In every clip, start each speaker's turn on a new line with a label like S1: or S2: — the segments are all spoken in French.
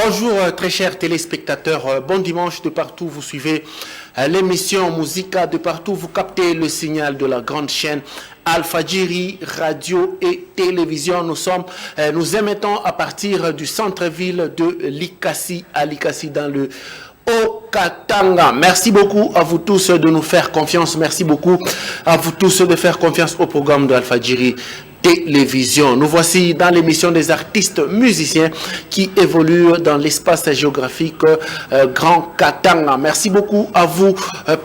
S1: Bonjour très chers téléspectateurs, bon dimanche de partout, vous suivez l'émission Musica de partout, vous captez le signal de la grande chaîne Al-Fadjiri, radio et télévision. Nous émettons à partir du centre-ville de Likasi, à Likasi dans le Haut-Katanga. Merci beaucoup à vous tous de nous faire confiance, merci beaucoup à vous tous de faire confiance au programme de Al-Fadjiri télévision. Nous voici dans l'émission des artistes musiciens qui évoluent dans l'espace géographique Grand Katanga. Merci beaucoup à vous,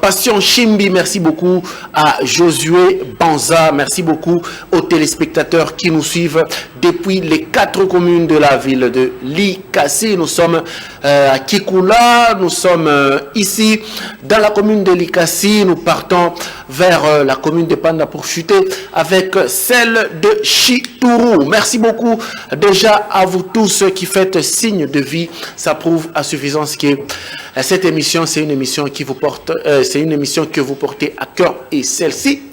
S1: Passion Chimbi. Merci beaucoup à Josué Banza. Merci beaucoup aux téléspectateurs qui nous suivent depuis les 4 communes de la ville de Likasi. Nous sommes à Kikula, nous sommes ici dans la commune de Likasi. Nous partons vers la commune de Panda pour chuter avec celle de Chitourou. Merci beaucoup déjà à vous tous qui faites signe de vie. Ça prouve à suffisance que cette émission, c'est une émission qui vous porte, c'est une émission que vous portez à cœur et celle-ci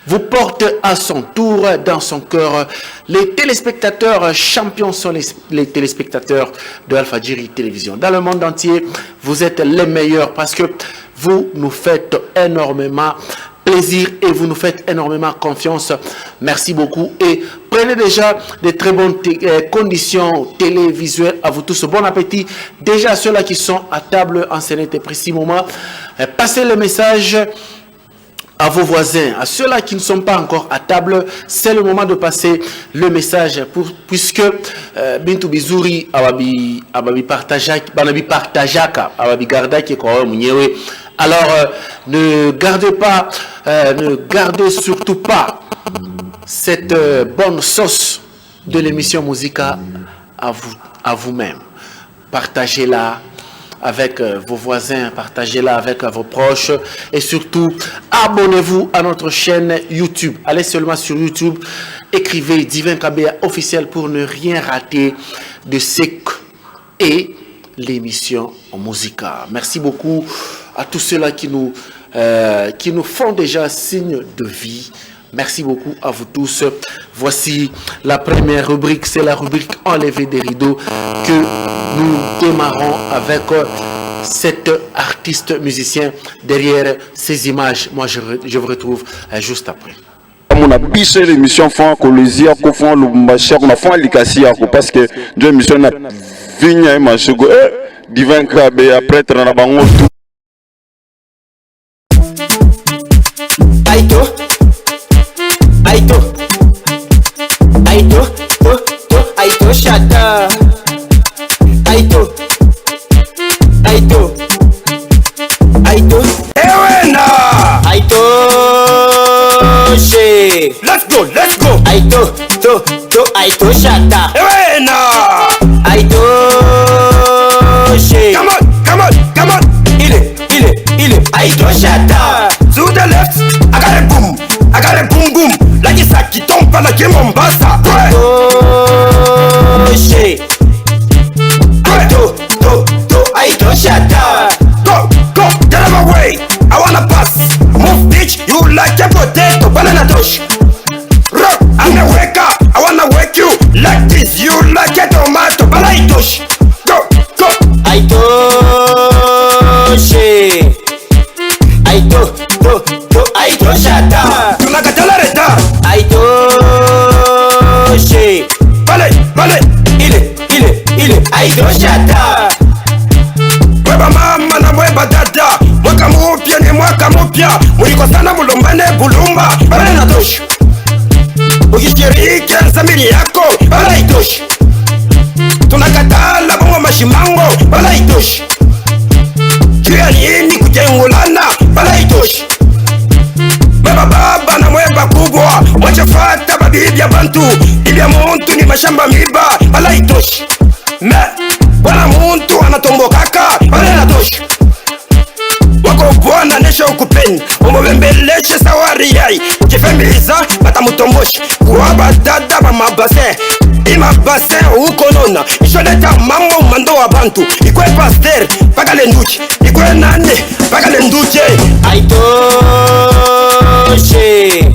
S1: vous porte à son tour dans son cœur. Les téléspectateurs champions sont les téléspectateurs de Al-Fadjiri télévision. Dans le monde entier, vous êtes les meilleurs parce que vous nous faites énormément plaisir et vous nous faites énormément confiance. Merci beaucoup et prenez déjà de très bonnes conditions télévisuelles à vous tous. Bon appétit déjà à ceux-là qui sont à table en ce net et précis moment. Passez le message à vos voisins, à ceux-là qui ne sont pas encore à table. C'est le moment de passer le message puisque Bintou Bizouri ababi partajaka ababi gardaki kwa mwenyewe. Alors, ne gardez surtout pas cette bonne sauce de l'émission Musica à vous-même. Partagez-la avec vos voisins, partagez-la avec vos proches et surtout, abonnez-vous à notre chaîne YouTube. Allez seulement sur YouTube, écrivez Divin Kabea officiel pour ne rien rater de ce et l'émission Musica. Merci beaucoup à tous ceux-là qui nous font déjà signe de vie. Merci beaucoup à vous tous. Voici la première rubrique, c'est la rubrique Enlever des rideaux que nous démarrons avec cet artiste musicien derrière ces images. Moi, je vous retrouve juste après.
S2: On a biché l'émission Fond Colosia, Kofon Lumbacha, on a fait Likasi parce que deux émissions na vigna et Machugo, Divin Kabea après Tranabango.
S3: Aito Shata Aito Ewena Aito She Let's go Aito Shata Ewena Aito She Come on Ile Aito Shata To the left I got a boom like it's a kiton pas la game Mombasa Aito Shata Go, get out of my way I wanna pass Move bitch, you like a potato Banana touch Rock, I'm a waker I wanna wake you like this You like a tomato Banana touch Go Aito She Aito Shata Tunakatala reta Aito She Vale Ile Aito Shata Weba mama na weba dada Mwaka mupya ni mwaka mupya Mwiko sana mulumbane bulumba Bale na tosh Ukishiriki samiri yako Bala itosh Tunakatala bongo mashimango Bala itosh Jua nini kujengulana Bala itosh Mweba baba na mweba kubwa Mwachafata babibi ya bantu Ibya muntu ni mashamba miba Bala itosh Bwana muntu anatombokaka Bala na tosh Wako bwana nesha ukupeni Umobembeleshe sawari yai Ukifemiliza batamutomboshi Kuwaba dada ba mabasin Ima basin uko nona Ishoneta mambo umando wa bantu Ikwe pasteur Pagale nduchi Ikwe nane Pagale nduche Aito She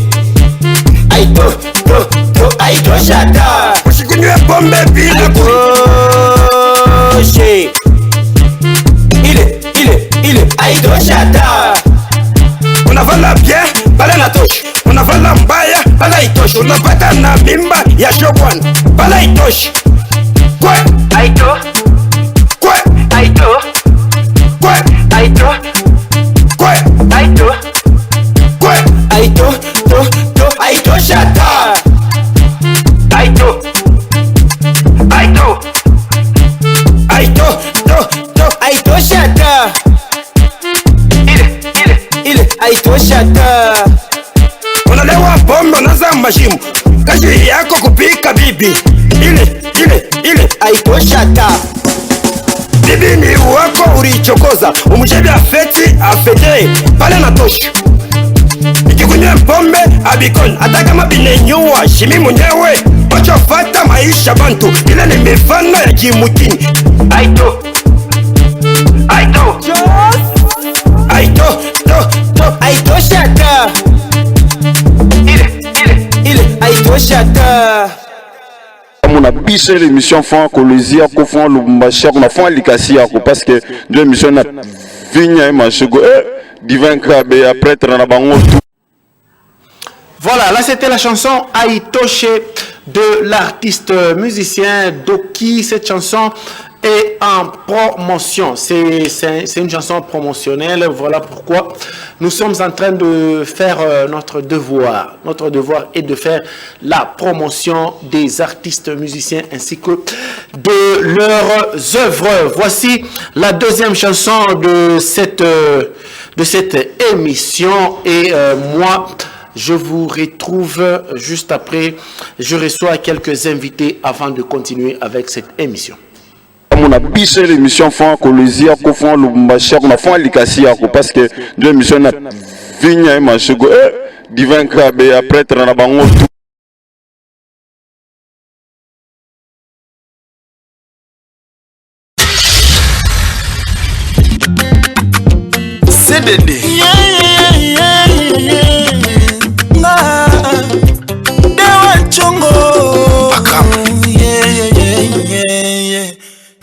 S3: Aito Shata Ushikunywe pombe bila Aitoshe. Il est Aitoshata. On avala bien, bala na tosh. On avala mbaya, bala Aitosh. On apata na mimba ya shokwan, bala Aitosh. Quoi? Aito. Quoi? Aito. Quoi? Aito. Quoi? Aito. Quoi? Aito. Aitoshata. Aito. Aitoshata. Il est Aitoshata. Unalewa pombe unaza mashimu, kazi yako kupika bibi. Il est Aitoshata. Bibi ni wako ulichokoza, umjebi afete pale na toshu. Ikikunywe pombe abikon, hata kama binenyua shimi mwenyewe. Wachofata maisha bantu, ile ni mifano ya kimutini. Aito. Aitoshata. Il est Aitoshata.
S2: On a biché l'émission Fan Colosia, Kofan Lubumbashi, on a fait l'ikasi parce que deux émissions na vigna et machego divin krabe après tranabango.
S1: Voilà, là c'était la chanson Aitoshe de l'artiste musicien Doki. Cette chanson est en promotion. C'est une chanson promotionnelle. Voilà pourquoi nous sommes en train de faire notre devoir. Notre devoir est de faire la promotion des artistes musiciens ainsi que de leurs œuvres. Voici la deuxième chanson de cette émission. Et moi, je vous retrouve juste après. Je reçois quelques invités avant de continuer avec cette émission.
S2: On a biché l'émission Fan Colosia, Kofan Lubumbashi, on a fait l'ikasi parce que deux émissions na vigna et machego divin krabe après tranabango.
S4: CDD.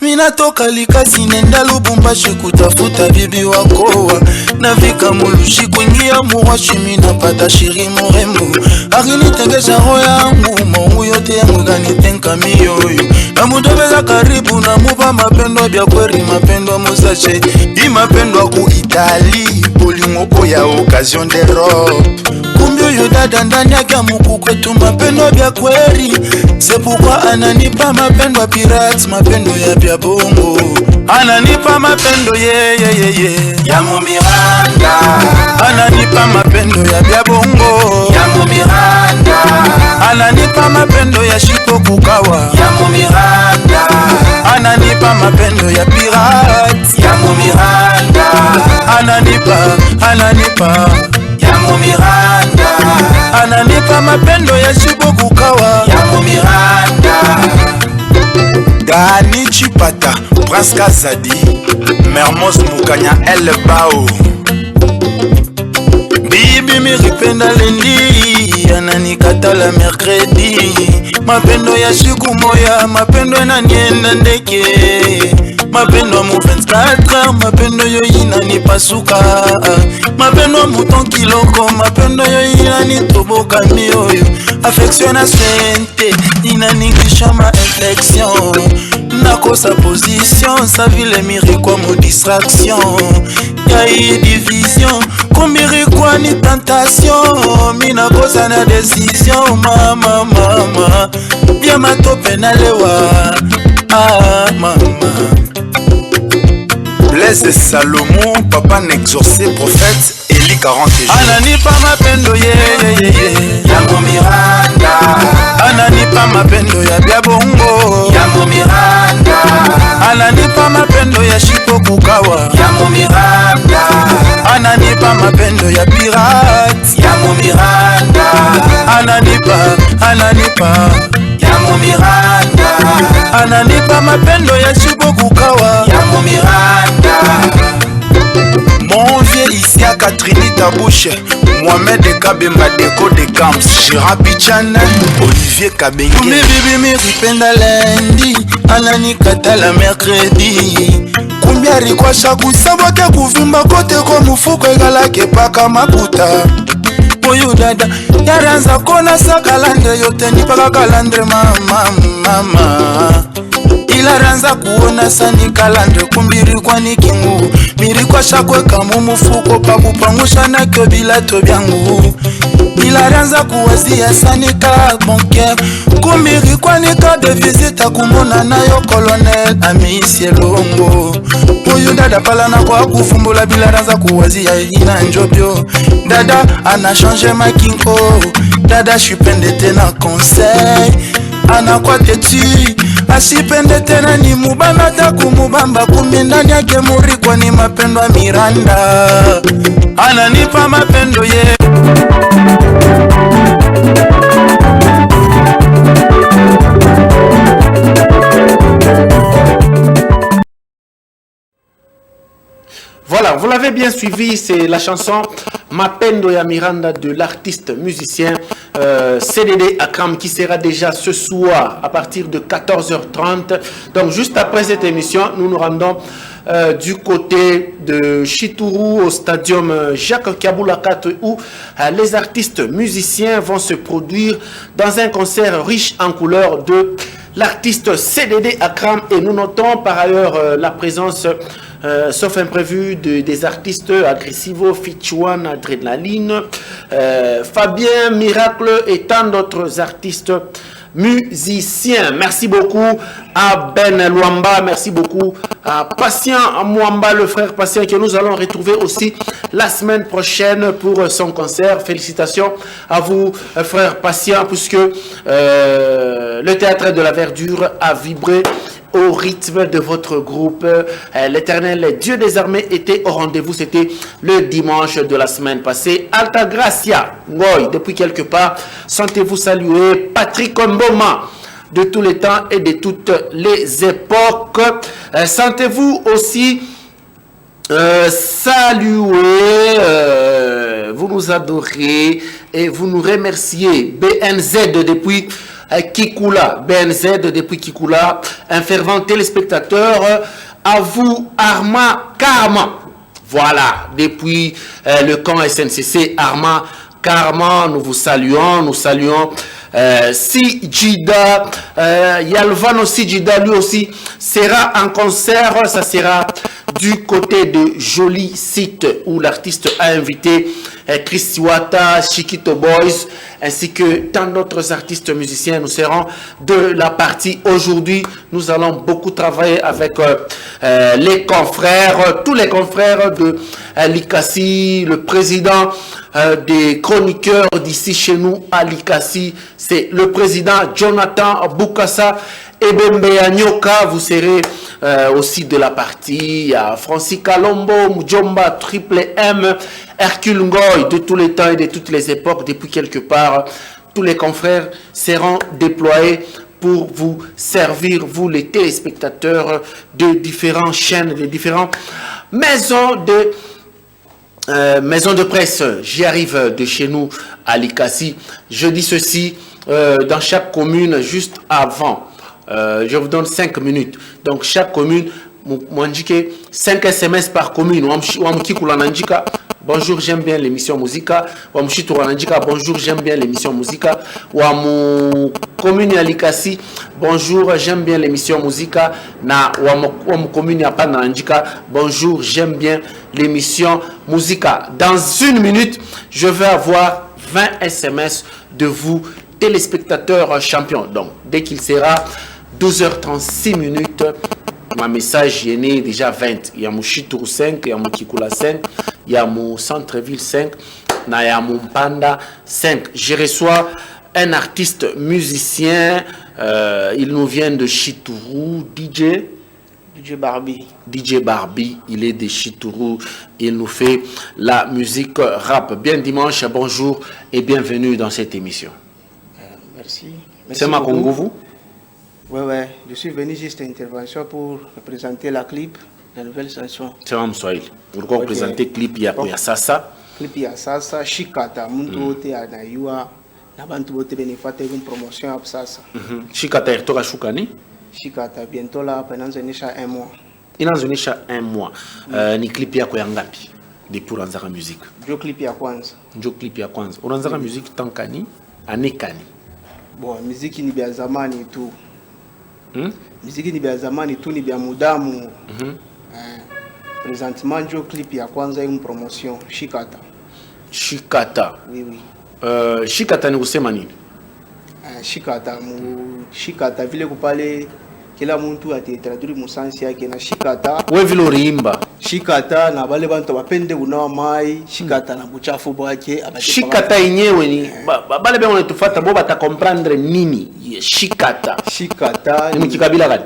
S4: Minatoka likasi nenda Lubumbashi kutafuta bibi wakoa. Nafika Mulushi kuingia Murashi minapata shiri murembo. Akinitengesha roho yangu maungu yote yangu ganitenka miyoyo. Namudobeza karibu namupa mapendo bya kweri mapendo musashe. Di mapendo ku Italie bolingo oya occasion d'Europe. Kumbio yo dada ndani yake muku kwetu mapendo bya kweri. C'est pourquoi ananipa mapendo ya pirates mapendo ya bya bongo. Ananipa mapendo ya Miranda. Ananipa mapendo ya bya bongo ya Miranda. Ananipa mapendo ya Shiko Kukawa ya Miranda. Ananipa mapendo ya pirates ya Miranda. Ananipa ya Miranda. Ananipa mapendo ya Shiko Kukawa ya Miranda. Dani Chipata, Prince Kazadi, Mermoz Mukanya El Bao. Bibi miripenda lendi, ananikata la mercredi. Mapendo ya siku moya, mapendo enanienda ndeke. Mapendo mu 24, mapendo yo inanipasuka. Mapendo muton kiloko, mapendo yo inanitoboka mioyo. Affection na sente, inanikisha ma inflexion. Nakosa position, sa ville miri kwa mo distraction. Y'a division, kumbiri kwa ni tentation. Mina kosa na décision, mama. Bien matope na lewa, mama. Blaise Salomon, papa n'exorcé prophète, Eli 40 jours. Ananipa mapendo ya Miranda. Ananipa mapendo ya bya bongo ya Miranda. Ananipa mapendo ya Shiko Kukawa ya Miranda. Ananipa mapendo ya pirates ya Miranda. Ananipa ya Miranda. Ananipa mapendo ya Shiko Kukawa ya Miranda. Mon vieux ici à Catherine Tabouche, Mohamed Kabemba Deko de Camps, Gérard Pichana, Olivier Kabenge. Bibi miripenda lendi, Anani katala mercredi kumbiari kwa shaku sabote kuvimba kote kwa mufuko egalake paka makuta Oyu dada yaranza kona sa kalandre yote nipaka kalandre mama Ilaranza kuona sani kalandre kumbiri kwa nikingu Miri kwa shakwe kamu mufuko pakupangusha na kyo bila tobyangu Ilaranza kuwazia sani ka bonke Kumbiri kwa nika de visita kumona na yo colonel Amisie longo Oyu dada pala na kwa kufumbula bilaranza kuwazia ina njobyo Dada ana changé ma kinko Dada shupende tena conseil Ana kwa tetu Asipende tena ni mubamba taku mubamba Kumindani yake muri kwa ni mapendo wa Miranda Ananipa mapendo ye
S1: Voilà, vous l'avez bien suivi, c'est la chanson Mapendo ya Miranda de l'artiste musicien CDD Akram qui sera déjà ce soir à partir de 14h30. Donc juste après cette émission, nous nous rendons du côté de Chitourou au stadium Jacques Kaboula 4 où les artistes musiciens vont se produire dans un concert riche en couleurs de l'artiste CDD Akram et nous notons par ailleurs la présence sauf imprévu des artistes Agressivo, Fichuan, Adrénaline, Fabien, Miracle et tant d'autres artistes musiciens. Merci beaucoup à Ben Luamba, merci beaucoup à Patient Mwamba, le frère Patient que nous allons retrouver aussi la semaine prochaine pour son concert. Félicitations à vous, frère Patient, puisque le théâtre de la Verdure a vibré au rythme de votre groupe. L'Éternel Dieu des armées était au rendez-vous. C'était le dimanche de la semaine passée. Alta Gracia, Ngoy, depuis quelque part, sentez-vous saluer. Patrick Mboma, de tous les temps et de toutes les époques. Sentez-vous aussi saluer. Vous nous adorez et vous nous remerciez. BNZ depuis Kikula, BNZ depuis Kikula, un fervent téléspectateur, à vous Arma Karma, voilà, depuis le camp SNCC, Arma Karma, nous vous saluons, Sijida, Yalvano Sijida, lui aussi, sera en concert, ça sera du côté de Joli Site, où l'artiste a invité Chris Wata, Chiquito Boys, ainsi que tant d'autres artistes musiciens. Nous serons de la partie aujourd'hui. Nous allons beaucoup travailler avec les confrères, tous les confrères de l'ICASI, le président des chroniqueurs d'ici chez nous à l'ICASI, c'est le président Jonathan Boukassa. Ebembe Anyoka, vous serez aussi de la partie. Il y a Francis Kalombo, Mujomba, Triple M, Hercule Ngoy, de tous les temps et de toutes les époques, depuis quelque part. Tous les confrères seront déployés pour vous servir, vous les téléspectateurs de différentes chaînes, de différentes maisons de presse. J'y arrive de chez nous à l'ICASI. Je dis ceci dans chaque commune juste avant. Je vous donne 5 minutes. Donc chaque commune, moi indiqué 5 SMS par commune. Bonjour, j'aime bien l'émission Musica. Bonjour, j'aime bien l'émission Musica. Wamu commune Alikasi. Bonjour, j'aime bien l'émission Musica. Na wamu commune Apana Andika. Bonjour, j'aime bien l'émission Musica. Dans une minute, je vais avoir 20 SMS de vous, téléspectateurs champions. Donc, dès qu'il sera 12h36 minutes, ma message est né déjà 20. Il y a mon Chitour 5, il y a mon Kikula 5, il y a mon Centre-Ville 5, il y a mon Panda 5. Je reçois un artiste musicien, il nous vient de Chitourou, DJ Barbie. DJ Barbie, il est de Chitourou, il nous fait la musique rap. Bien dimanche, bonjour et bienvenue dans cette émission.
S5: Merci.
S1: C'est ma Congo, vous?
S5: Ouais, je suis venu juste à intervention pour présenter la clip, la nouvelle chanson.
S1: C'est un Swahili. Pourquoi vous présentez clip ya Sasa?
S5: Clip ya Sasa, Shikata, Muntote, Anayua, Nabantu Bote Benefate, une promotion à Sasa.
S1: Shikata, Ertoka Shukani?
S5: Shikata bientôt là pendant un mois.
S1: Inaanzonisha 1 mois. Ni clip yako ya ngapi depuis unaanza musique?
S5: Ndio clip ya kwanza.
S1: Ndio clip ya kwanza. Unaanza musique tankani anekani?
S5: Bon, muziki ni bia zamani tu. Muziki ni bia zamani tu, ni bia mudamu. Présentement ndio clip ya kwanza ya promotion Shikata.
S1: Shikata.
S5: Oui oui.
S1: Shikata ni kusema nini?
S5: Shikata vile kupale kila muntu ati-traduire musansi yake na shikata.
S1: Wewe vile uliimba
S5: Shikata na bale bantu bapende kunawa mai, shikata na buchafu bwake.
S1: Shikata yenyewe ni bale bana wanatufuata bo bata comprendre nini? Shikata.
S5: Shikata
S1: ni mkikabila gani?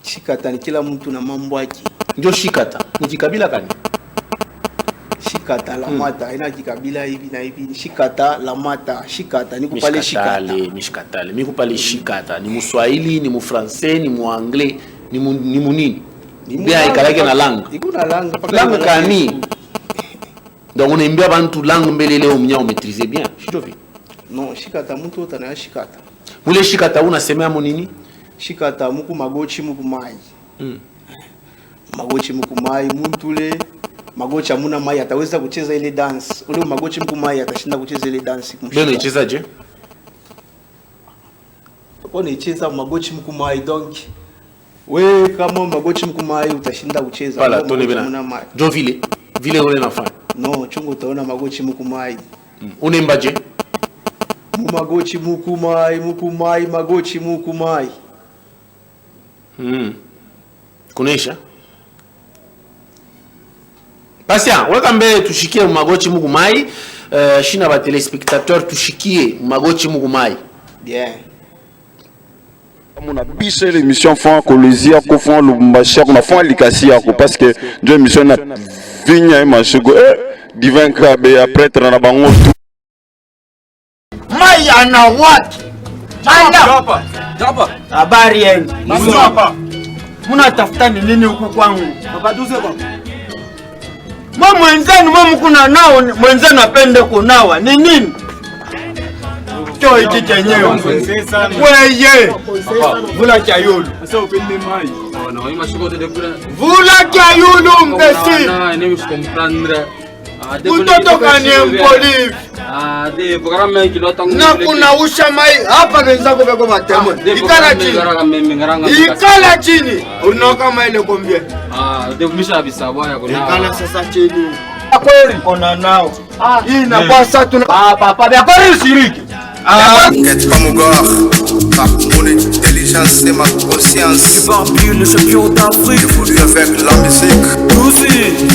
S5: Shikata ni kila mtu na mambo yake.
S1: Ndio shikata. Mkikabila gani?
S5: Shikata la mata ina kikabila hivi na hivi. Shikata la mata, shikata ni kupale shikata.
S1: Mishkatale, mimi kupale shikata. Ni Muswahili, ni Mufrancais, ni Muanglais, ni munini? Ni bia ikalake na langue.
S5: Iko na langue
S1: paka langue kani. Donc on aimbia bantu langue mbele leo mnya maîtriser bien. Shidovi.
S5: Non, shikata mtu utana shikata.
S1: Mule shikata unasemea mo nini?
S5: Shikata muku magochi muku mai. Magochi muku mai mtu le Magochi amuna mai ataweza kucheza ile dance. Ule Magochi mku mai atashinda kucheza ile dance.
S1: Beno icheza je?
S5: Ona icheza Magochi mku mai donc. We kama Magochi mku mai utashinda kucheza.
S1: Wala tone bena. Jo vile ule nafanya.
S5: No, chungu utaona Magochi mku mai.
S1: Unaimba je?
S5: Magochi mku mai, Magochi mku mai.
S1: Kunesha? Patient, weka mbele tushikie Magochi Muku Mai, shina ba téléspectateurs tushikie Magochi Muku Mai.
S5: Bien.
S2: Mon biso l'émission font Kolezia ko font Lubumbashi ko na font likasi yako parce que deux émission na vinya mashego divin krabe après na bango
S6: Mai ana what? Japa. Habari yenu. Hapa. Mnatafuta nini huku kwangu? Baba duze kwa. Mwenzenu kuna nao mwenzenu apende kunawa ni nini? Cho hiki chenyewe. Weye. Vula cha yulu.
S7: Sasa upende mai. Ona wao mashiko tende kula.
S6: Vula cha yulu mbesi.
S7: Na nem comprendre.
S6: Mtoto kani mpoli.
S7: De programa kilo tangu.
S6: Na kuna usha mai hapa wenzako beko matemo. Ikala chini. Ikala chini. Unoka mai ile kombie.
S7: De misha bisabwa ya kuna.
S6: Ikala sasa chini. Kweli kona nao. Hii na kwa sasa tuna papa ya kweli shiriki.
S8: N'inquiète pas mon gars, par mon intelligence et ma conscience.
S3: Barbu, le champion d'Afrique.
S8: J'évolue avec la musique.
S3: Douzi.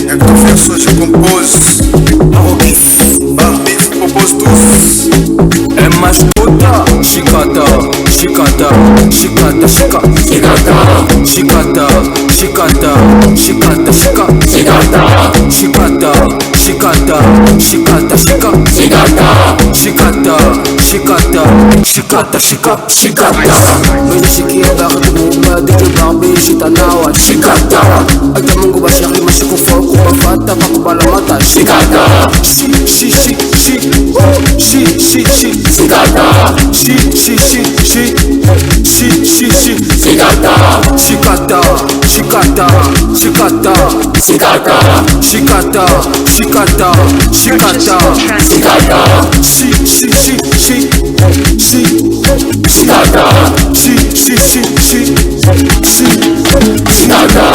S8: Avec ton verso je compose.
S3: Marokis.
S8: Barbi propose tous.
S3: MH Kota. Shikata. Shikata. Shikata. Shikata. Shikata. Shikata. Shikata. Shikata. Shikata. Shikata. Shikata. Shikata. Shikata. Shikata. Shikata. Menishiki agarre munga deke barbe shitanawa. Shikata. Aja mungu bashari mashiko foku bafata bakubala mata. Shikata. Shikata. Shikata. Shikata. Shikata. Shikata. Shikata. Shikata. Shikata. Shikata.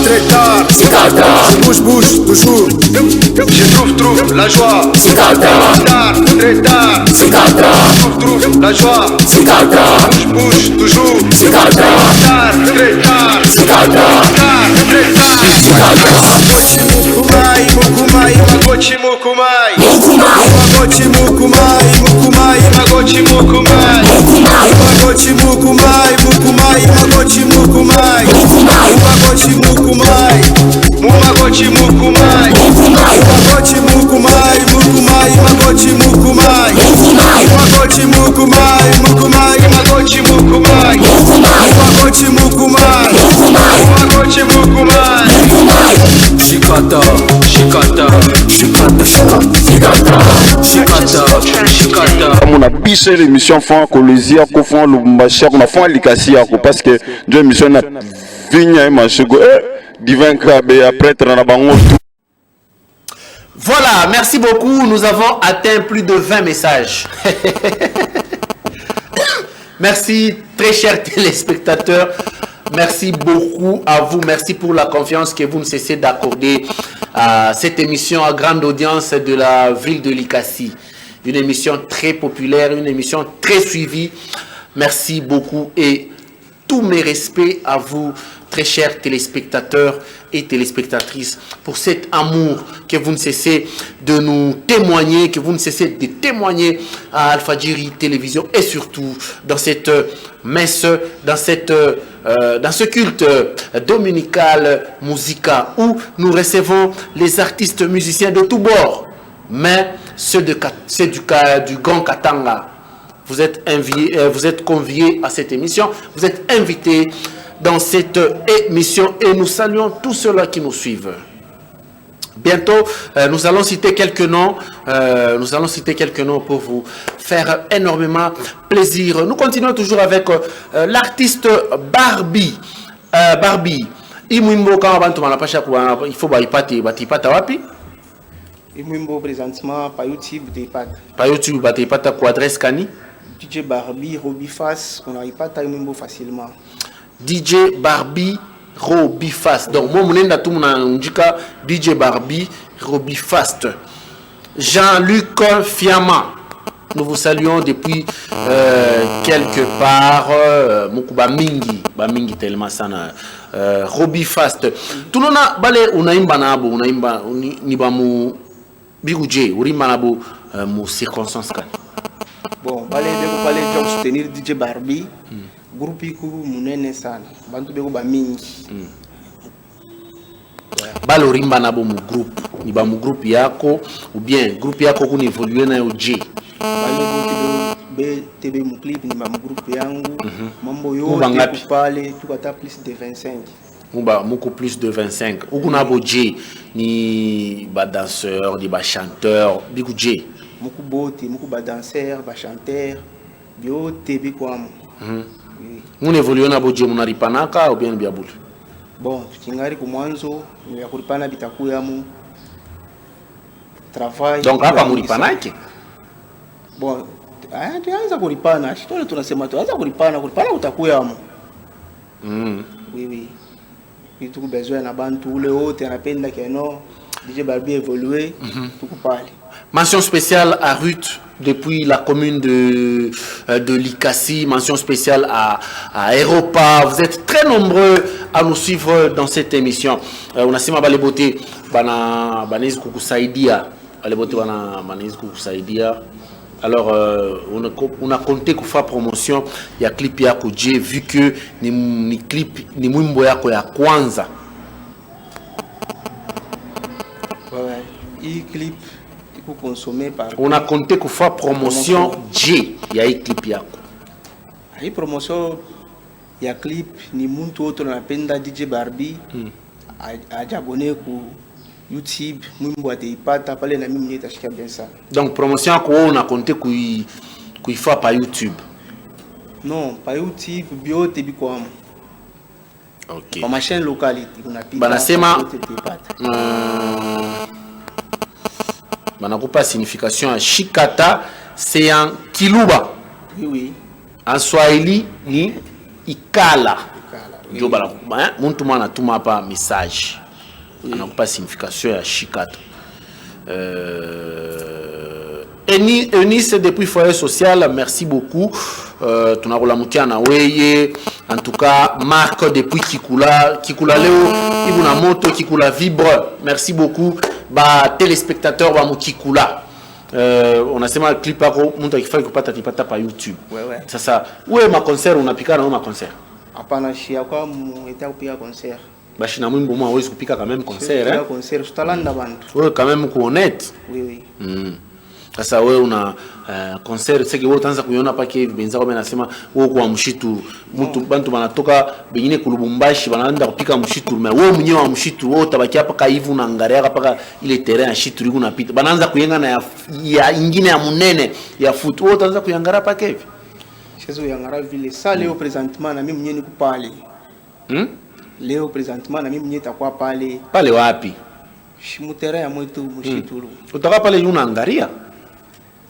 S8: Très tard. Je bouge, toujours. Je trouve la joie. Tard, très tard. Je trouve la joie. Je bouge, toujours. Tard, très tard. Tard, très tard. Mukumai, Magochi Mukumai. Magochi Mukumai, Magochi Mukumai. Magochi Mukumai, Magochi Mukumai. Magochi Mukumai, Magochi Mukumai. Magochi Mukumai, Magochi Mukumai. Magochi Mukumai, Magochi Mukumai. Magochi Mukumai, Magochi Mukumai.
S3: Shikata, shikata, shikata, shikata, shikata, shikata.
S2: biso l'émission fond kolezia ko fond Lubumbashi ko na fond likasi yako parce que deux émission na vinya e mashego divin krabe après na bango.
S1: Voilà, merci beaucoup. Nous avons atteint plus de 20 messages. Merci, très chers téléspectateurs. Merci beaucoup à vous. Merci pour la confiance que vous ne cessez d'accorder à cette émission à grande audience de la ville de Likasi. Une émission très populaire, une émission très suivie. Merci beaucoup et tous mes respects à vous, très chers téléspectateurs et téléspectatrices, pour cet amour que vous ne cessez de nous témoigner, que vous ne cessez de témoigner à Al-Fadjiri Télévision et surtout dans cette messe, dans ce culte dominical Musica où nous recevons les artistes musiciens de tous bords, mais ceux du Grand Katanga. Vous êtes conviés à cette émission, vous êtes invités dans cette émission et nous saluons tous ceux-là qui nous suivent. Bientôt, nous allons citer quelques noms. Pour vous faire énormément plaisir. Nous continuons toujours avec l'artiste Barbie. Barbie. Imwimbo kama bantu manapasha kuwa il faut batipata wapi?
S5: Imwimbo présentement par YouTube batipata.
S1: Par YouTube batipata kwa adresse kani?
S5: DJ Barbie Robifas, on n'arrive pas à Imwimbo facilement.
S1: DJ Barbie Robifast. Donc, moi, je DJ Barbie Robifast. Jean-Luc Fiamma. Nous vous saluons depuis quelque part. Mukuba Mingi. Mingi tellement sana. Robifast. Tout le monde a unaimba nabo. Unaimba nibamu biruje. Urimba nabo mu circonstance.
S5: Bon, balé de soutenir DJ Barbie. Groupe iku munene sana bantu beko ba mingi
S1: balorimba nabo mu groupe ni ba mu groupe yako ou bien groupe yako ku évoluer na OJ
S5: bale tebe mu clip ni ba mu groupe yangu mambo yo pale tukata plus de 25
S1: beaucoup plus de 25 uku na OJ ni ba danseur ni ba chanteur biku J
S5: muku bote muku ba danseur ba chanteur bio tebe kwa
S1: Nous évoluons na boje munaripanaka ou bien biabulu.
S5: Bon, tukingari ku mwanzo ya kulipana bitakuya mu travail.
S1: Donc hapa mulipanake?
S5: Bon, tuanza kulipana. Shitole tunasema tuanza kulipana utakuya mu. Oui. Bitu besoin na bantu ule wote anapenda keno DJ Barbie évoluer tukupale.
S1: Mention spéciale à Ruth depuis la commune de Likasi. Mention spéciale à Europa. Vous êtes très nombreux à nous suivre dans cette émission. On a sima balebote bana banez kukusaidia. Balebote bana banez kukusaidia. Alors on a compté qu'on fait promotion il y a clip ya J vu que ni clip ni mwimbo yako ya kwanza.
S5: Ouais, il clip consommer par
S1: on a compté qu'on fait promotion J ya hii clip yako.
S5: Hii promotion ya clip ni muntu wote anapenda DJ Barbie ajabone ku YouTube mwimbo ataipata pale na mimi nitashikia bien sana.
S1: Donc promotion yako on a compté kuifa pa YouTube.
S5: Non, pa YouTube biote biko am.
S1: OK.
S5: Kwa ma chaîne locale unapita.
S1: Banasema banakupa signification à Shikata c'est en Kiluba.
S5: Oui.
S1: En Swahili ni ikala. Ndio banakupa muntu mwana tuma hapa message. Anakupa signification ya Shikata. Eunice depuis foyer social, merci beaucoup. Tunakola mutia na weye. En tout cas, Marc depuis Kikula leo ibuna moto Kikula vibre. Merci beaucoup ba téléspectateurs ba Mukikula. On a sema clip yako mtu akifanya kupata tipata pa YouTube.
S5: Ouais.
S1: Sasa wewe ma concert unapika na wewe ma concert.
S5: Hapana shia kwa mueta kupika concert.
S1: Bashi na mwimbo mwa hawezi kupika quand même concert hein.
S5: Concert tutalanda bantu.
S1: Wewe quand même ku honnête.
S5: Oui.
S1: Sasa wewe una concert seki wewe utaanza kuiona pake hivi benza kwa nasema wewe kwa mshitu mtu bantu banatoka bengine kulubumbashi banaenda kupika mshitu mais wewe mwenyewe wa mshitu wewe utabaki hapa kaivu na angaria paka ile terrain ya shitu liko napita banaanza kuyenga na ya ingine ya munene ya foot wewe utaanza kuyangara pake hivi
S5: chezo yangara vile ça leo présentement na mimi mwenyewe niko pale leo présentement na mimi mwenyewe takuwa pale
S1: wapi
S5: shimutera ya mwetu mshitu
S1: utaka pale yuna angaria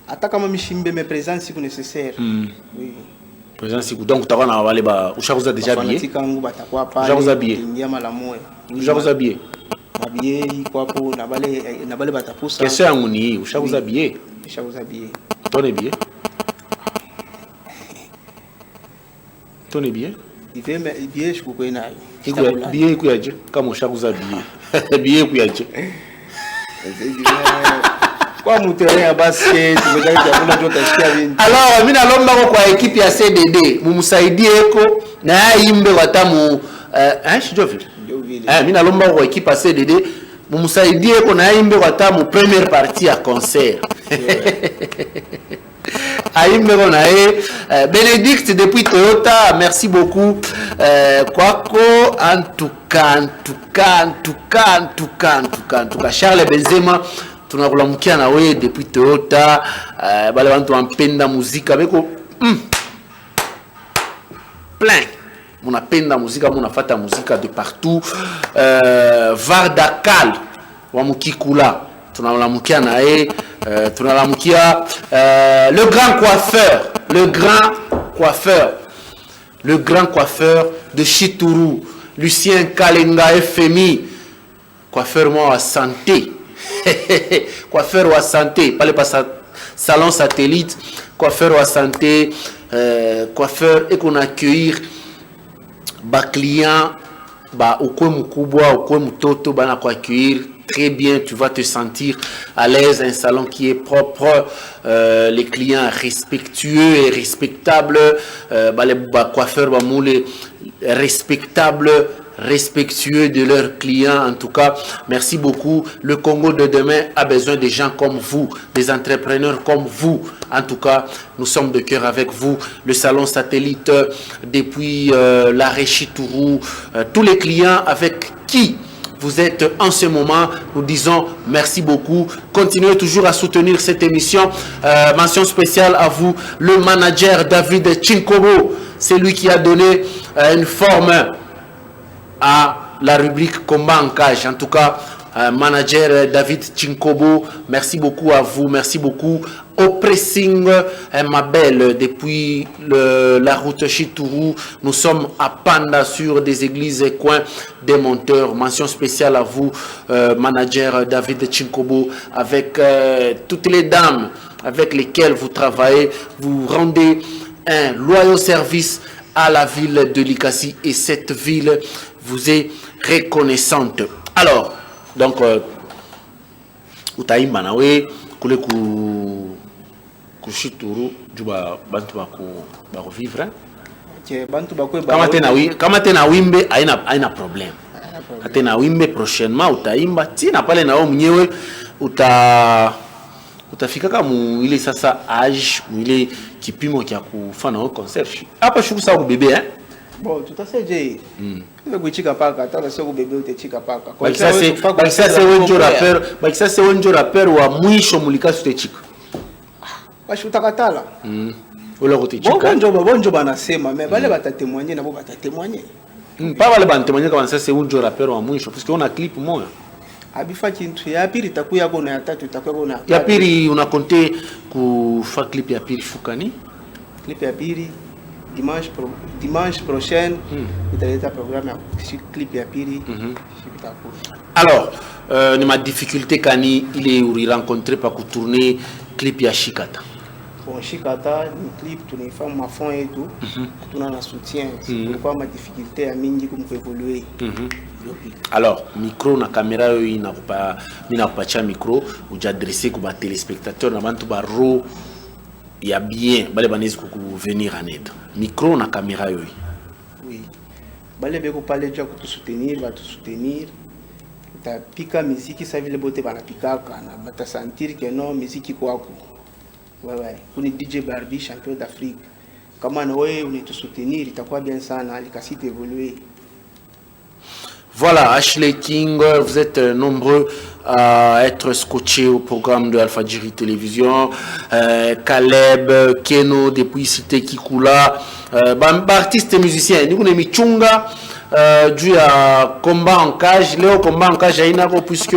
S5: hata kama mishimbe me présence siku nécessaire oui
S1: présence siku donc utakuwa na wale ba ushakuza déjà billet
S5: fanatika ngo batakuwa pale
S1: ushakuza billet
S5: ingia mala moyo
S1: ushakuza billet
S5: billet iko hapo na bale batapusa
S1: kesho yangu ni hii ushakuza billet tone billet
S5: billet shikuko nayo
S1: billet kuyaje kama ushakuza billet billet kuyaje
S5: kwa mutere ya basket tumejaribu kuna jota sikia vingi.
S1: Alors mimi nalomba kwa equipe ya CDD mumsaidie eko na imbe watamu shijovile mimi nalomba kwa equipe ya CDD mumsaidie eko na imbe watamu première partie ya concert aimbe kona Bénédicte depuis Toyota, merci beaucoup kwako en tout cas Charles Benzema tunakulamukia na wewe depuis Toyota bale bantu wampenda muzika beko plein munapenda muzika munafata muzika de partout Vardakal wa Mukikula tunalamukia na yeye tunalamukia le grand coiffeur de Chituru Lucien Kalenga FMI coiffeur moi santé coiffeur wa santé pale pa salon satellite coiffeur wa santé coiffeur et qu'on accueillir ba client ba ukwe mkubwa ukwe mtoto bana kwa accueillir très bien, tu vas te sentir à l'aise, un salon qui est propre, les clients respectueux et respectables, les coiffeurs respectueux de leurs clients. En tout cas, merci beaucoup. Le Congo de demain a besoin de gens comme vous, des entrepreneurs comme vous. En tout cas, nous sommes de cœur avec vous. Le salon satellite depuis l'arrêt Chituru, tous les clients avec qui vous êtes en ce moment, nous disons merci beaucoup. Continuez toujours à soutenir cette émission. Mention spéciale à vous, le manager David Chinkobo. C'est lui qui a donné une forme à la rubrique Combat en cage. En tout cas, manager David Chinkobo, merci beaucoup à vous. Merci beaucoup au pressing ma belle depuis la route Chituru. Nous sommes à Panda sur des églises et coins des monteurs. Mention spéciale à vous, manager David Chinkobo, avec toutes les dames avec lesquelles vous travaillez. Vous rendez un loyal service à la ville de Likasi et cette ville vous est reconnaissante. Alors, donc, utaimba nawe kule kushituru juba bantu bako vivre
S5: bantu bakwe
S1: kama tena wimbe haina problem. Tena wimbe prochainement utaimba tina pale na wewe mwenyewe utafika kama ile sasa age ile kipimo cha kufanya au concert hapa shuku sawa bebe
S5: bon tutaseje kuchika paka hata sio bebe utachika paka
S1: kwa sasa wenjo rapper wa mwisho mulikasi utachika
S5: bashi utakatala
S1: ule utachika
S5: bonjo banasema mais bale batatemwanyer na bo batatemwanyer
S1: pas bale batatemwanyer kama sasa wenjo rapper wa mwisho parce que on a clip moja
S5: abifa kintu ya pili takuya kona ya tatu takuya kona
S1: ya pili unakonte kufa clip ya pili fukani
S5: clip ya pili dimanche prochain utaleta programme ya clip ya pili
S1: alors ni ma difficulté kani ile uri rencontrer pa kutourner clip ya Shikata
S5: bon Shikata ni clip tunaifanya mafond yetu tuna na soutien kwa ma difficulté ya mingi kumkuevoluer
S1: alors micro na caméra yo inakupatia micro ujadresser kwa téléspectateurs na bantu ba ro ya bien bale banezi venir en aide micro na caméra yo
S5: oui bale beko pale ja kutusoutenir ba soutenir Pika musique ça veut le beauté bana pika kana bata sentir que non musique kwako. Ouais. On est DJ Barbie champion d'Afrique. Comment on est te soutenir, itakuwa bien sana, alikasite évoluer.
S1: Voilà, Ashley King, vous êtes nombreux à être scotchés au programme de Alfadjiri Télévision. Caleb, Keno, depuis Cité Kikula, artistes et musiciens. Nous sommes Michunga, dû à combat en cage. Léo combat en cage, puisque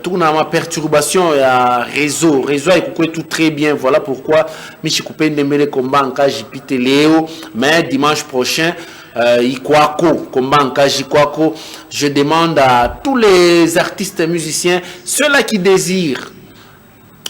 S1: tout n'a ma perturbation et à réseau. Réseau est tout très bien. Voilà pourquoi Michi Coupé ne combat en cage, Pite Léo. Mais dimanche prochain, Ikwako, combat en cage Ikwako. Je demande à tous les artistes et musiciens, ceux-là qui désirent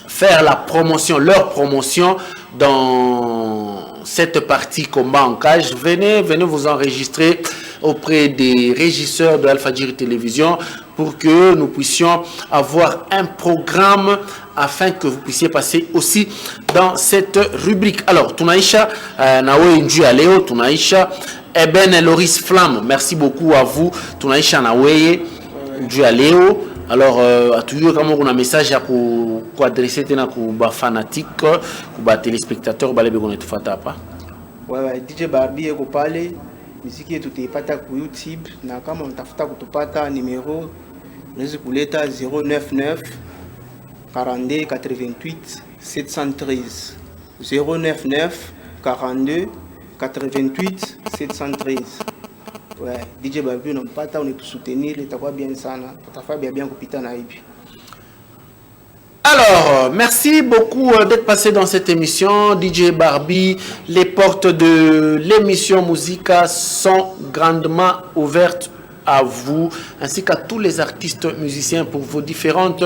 S1: faire la promotion, leur promotion dans cette partie combat en cage, venez vous enregistrer auprès des régisseurs de Alfadjiri Télévision pour que nous puissions avoir un programme afin que vous puissiez passer aussi dans cette rubrique. Alors, Tunaisha, Nawe Nju Aleo, Tunaisha, Eben Loris Flamme, merci beaucoup à vous. Tunaisha Nawe Nju Aleo. Alors, à toujours comme on a un message à adresser à nos fanatiques, aux téléspectateurs,
S5: Ouais, DJ Barbie est parler. Musique tout est pas sur YouTube. Na kama mtafuta kutupata numéro unaweza kuleta 099 42 88 713 099 42 88 713. Ouais, DJ Barbie unampata, on est tout soutenir, itakuwa bien sana. Tutafa bien kupita na hivi.
S1: Alors, merci beaucoup d'être passé dans cette émission. DJ Barbie, les portes de l'émission Musica sont grandement ouvertes à vous, ainsi qu'à tous les artistes musiciens pour vos différentes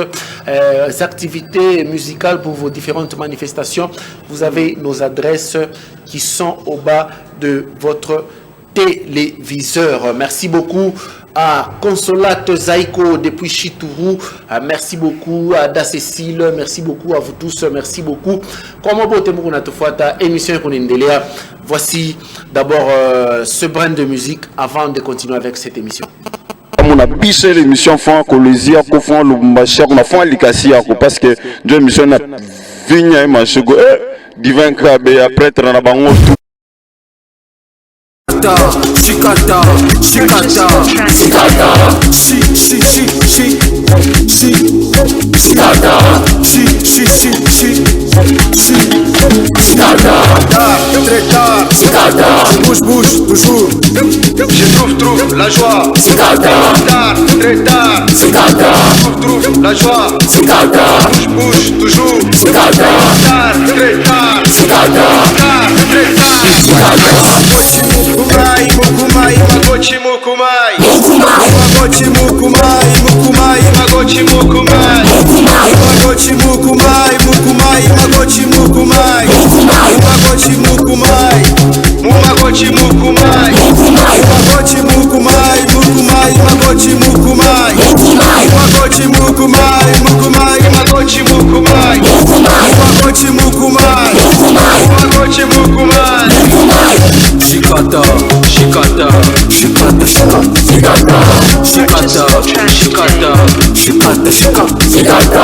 S1: activités musicales, pour vos différentes manifestations. Vous avez nos adresses qui sont au bas de votre téléviseur. Merci beaucoup à Consolate Zaiko depuis Chitourou. Merci beaucoup à Da Cécile. Merci beaucoup à vous tous. Merci beaucoup. Comment vous émission voici d'abord ce brin de musique avant de continuer avec cette émission.
S2: On a biché l'émission fond Colosia ko fond Lubumbashi on a fond Likasi parce que deux émissions na vinya et manchego divin krabe après na bango
S3: Shikata, shikata, shikata, shi, shikata, shikata, shikata, bouge, toujours. Je trouve la joie. Shikata, très tard, shikata, trouve la joie. Shikata, bouge, toujours. Shikata, très tard, shikata, très tard, shikata. Mukumai, magochi mukumai, magochi mukumai, magochi mukumai, magochi mukumai, magochi mukumai, magochi mukumai, magochi mukumai, magochi mukumai, magochi mukumai, magochi mukumai, magochi mukumai, magochi mukumai, magochi mukumai. Shikata, shikata, shikata, shikata, shikata, shikata, shikata, shikata,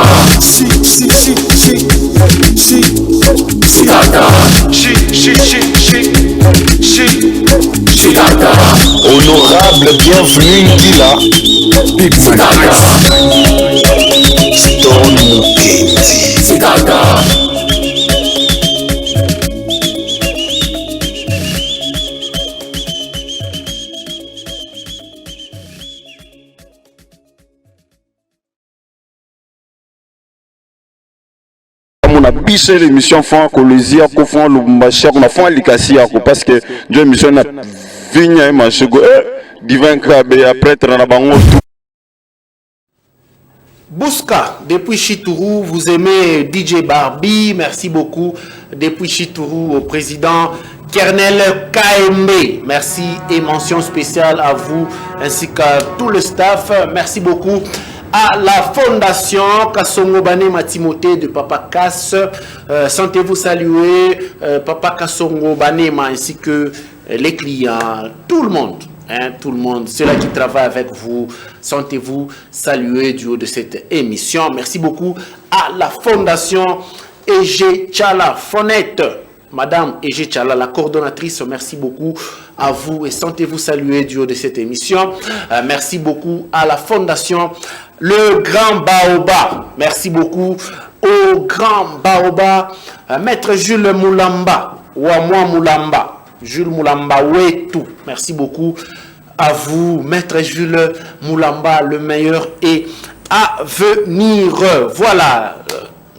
S3: shikata.
S9: Honorable, bienvenue Ngila. Big Stone Muketi.
S3: Shikata.
S2: On a biché l'émission fond Colosia ko fond Lubumbashi on a fond Likasi parce que deux émissions na vinya et manchego divin krabe après na bango
S1: Bouska, depuis Chitourou, vous aimez DJ Barbie, merci beaucoup. Depuis Chitourou, au président Kernel KMB, merci et mention spéciale à vous ainsi qu'à tout le staff. Merci beaucoup à la fondation Kassongo Banema Timothée de Papa Kass. Sentez-vous saluer Papa Kassongo Banema ainsi que les clients, tout le monde. Hein, tout le monde, ceux-là qui travaillent avec vous, sentez-vous salués du haut de cette émission. Merci beaucoup à la Fondation Ege Tchala Fonette. Madame Ege Tchala, la coordonnatrice, merci beaucoup à vous et sentez-vous salués du haut de cette émission. Merci beaucoup à la Fondation Le Grand Baoba. Merci beaucoup au Grand Baoba, Maître Jules Moulamba, ou à moi Moulamba. Jules Moulamba Ouetou. Merci beaucoup à vous, Maître Jules Moulamba, le meilleur est à venir. Voilà,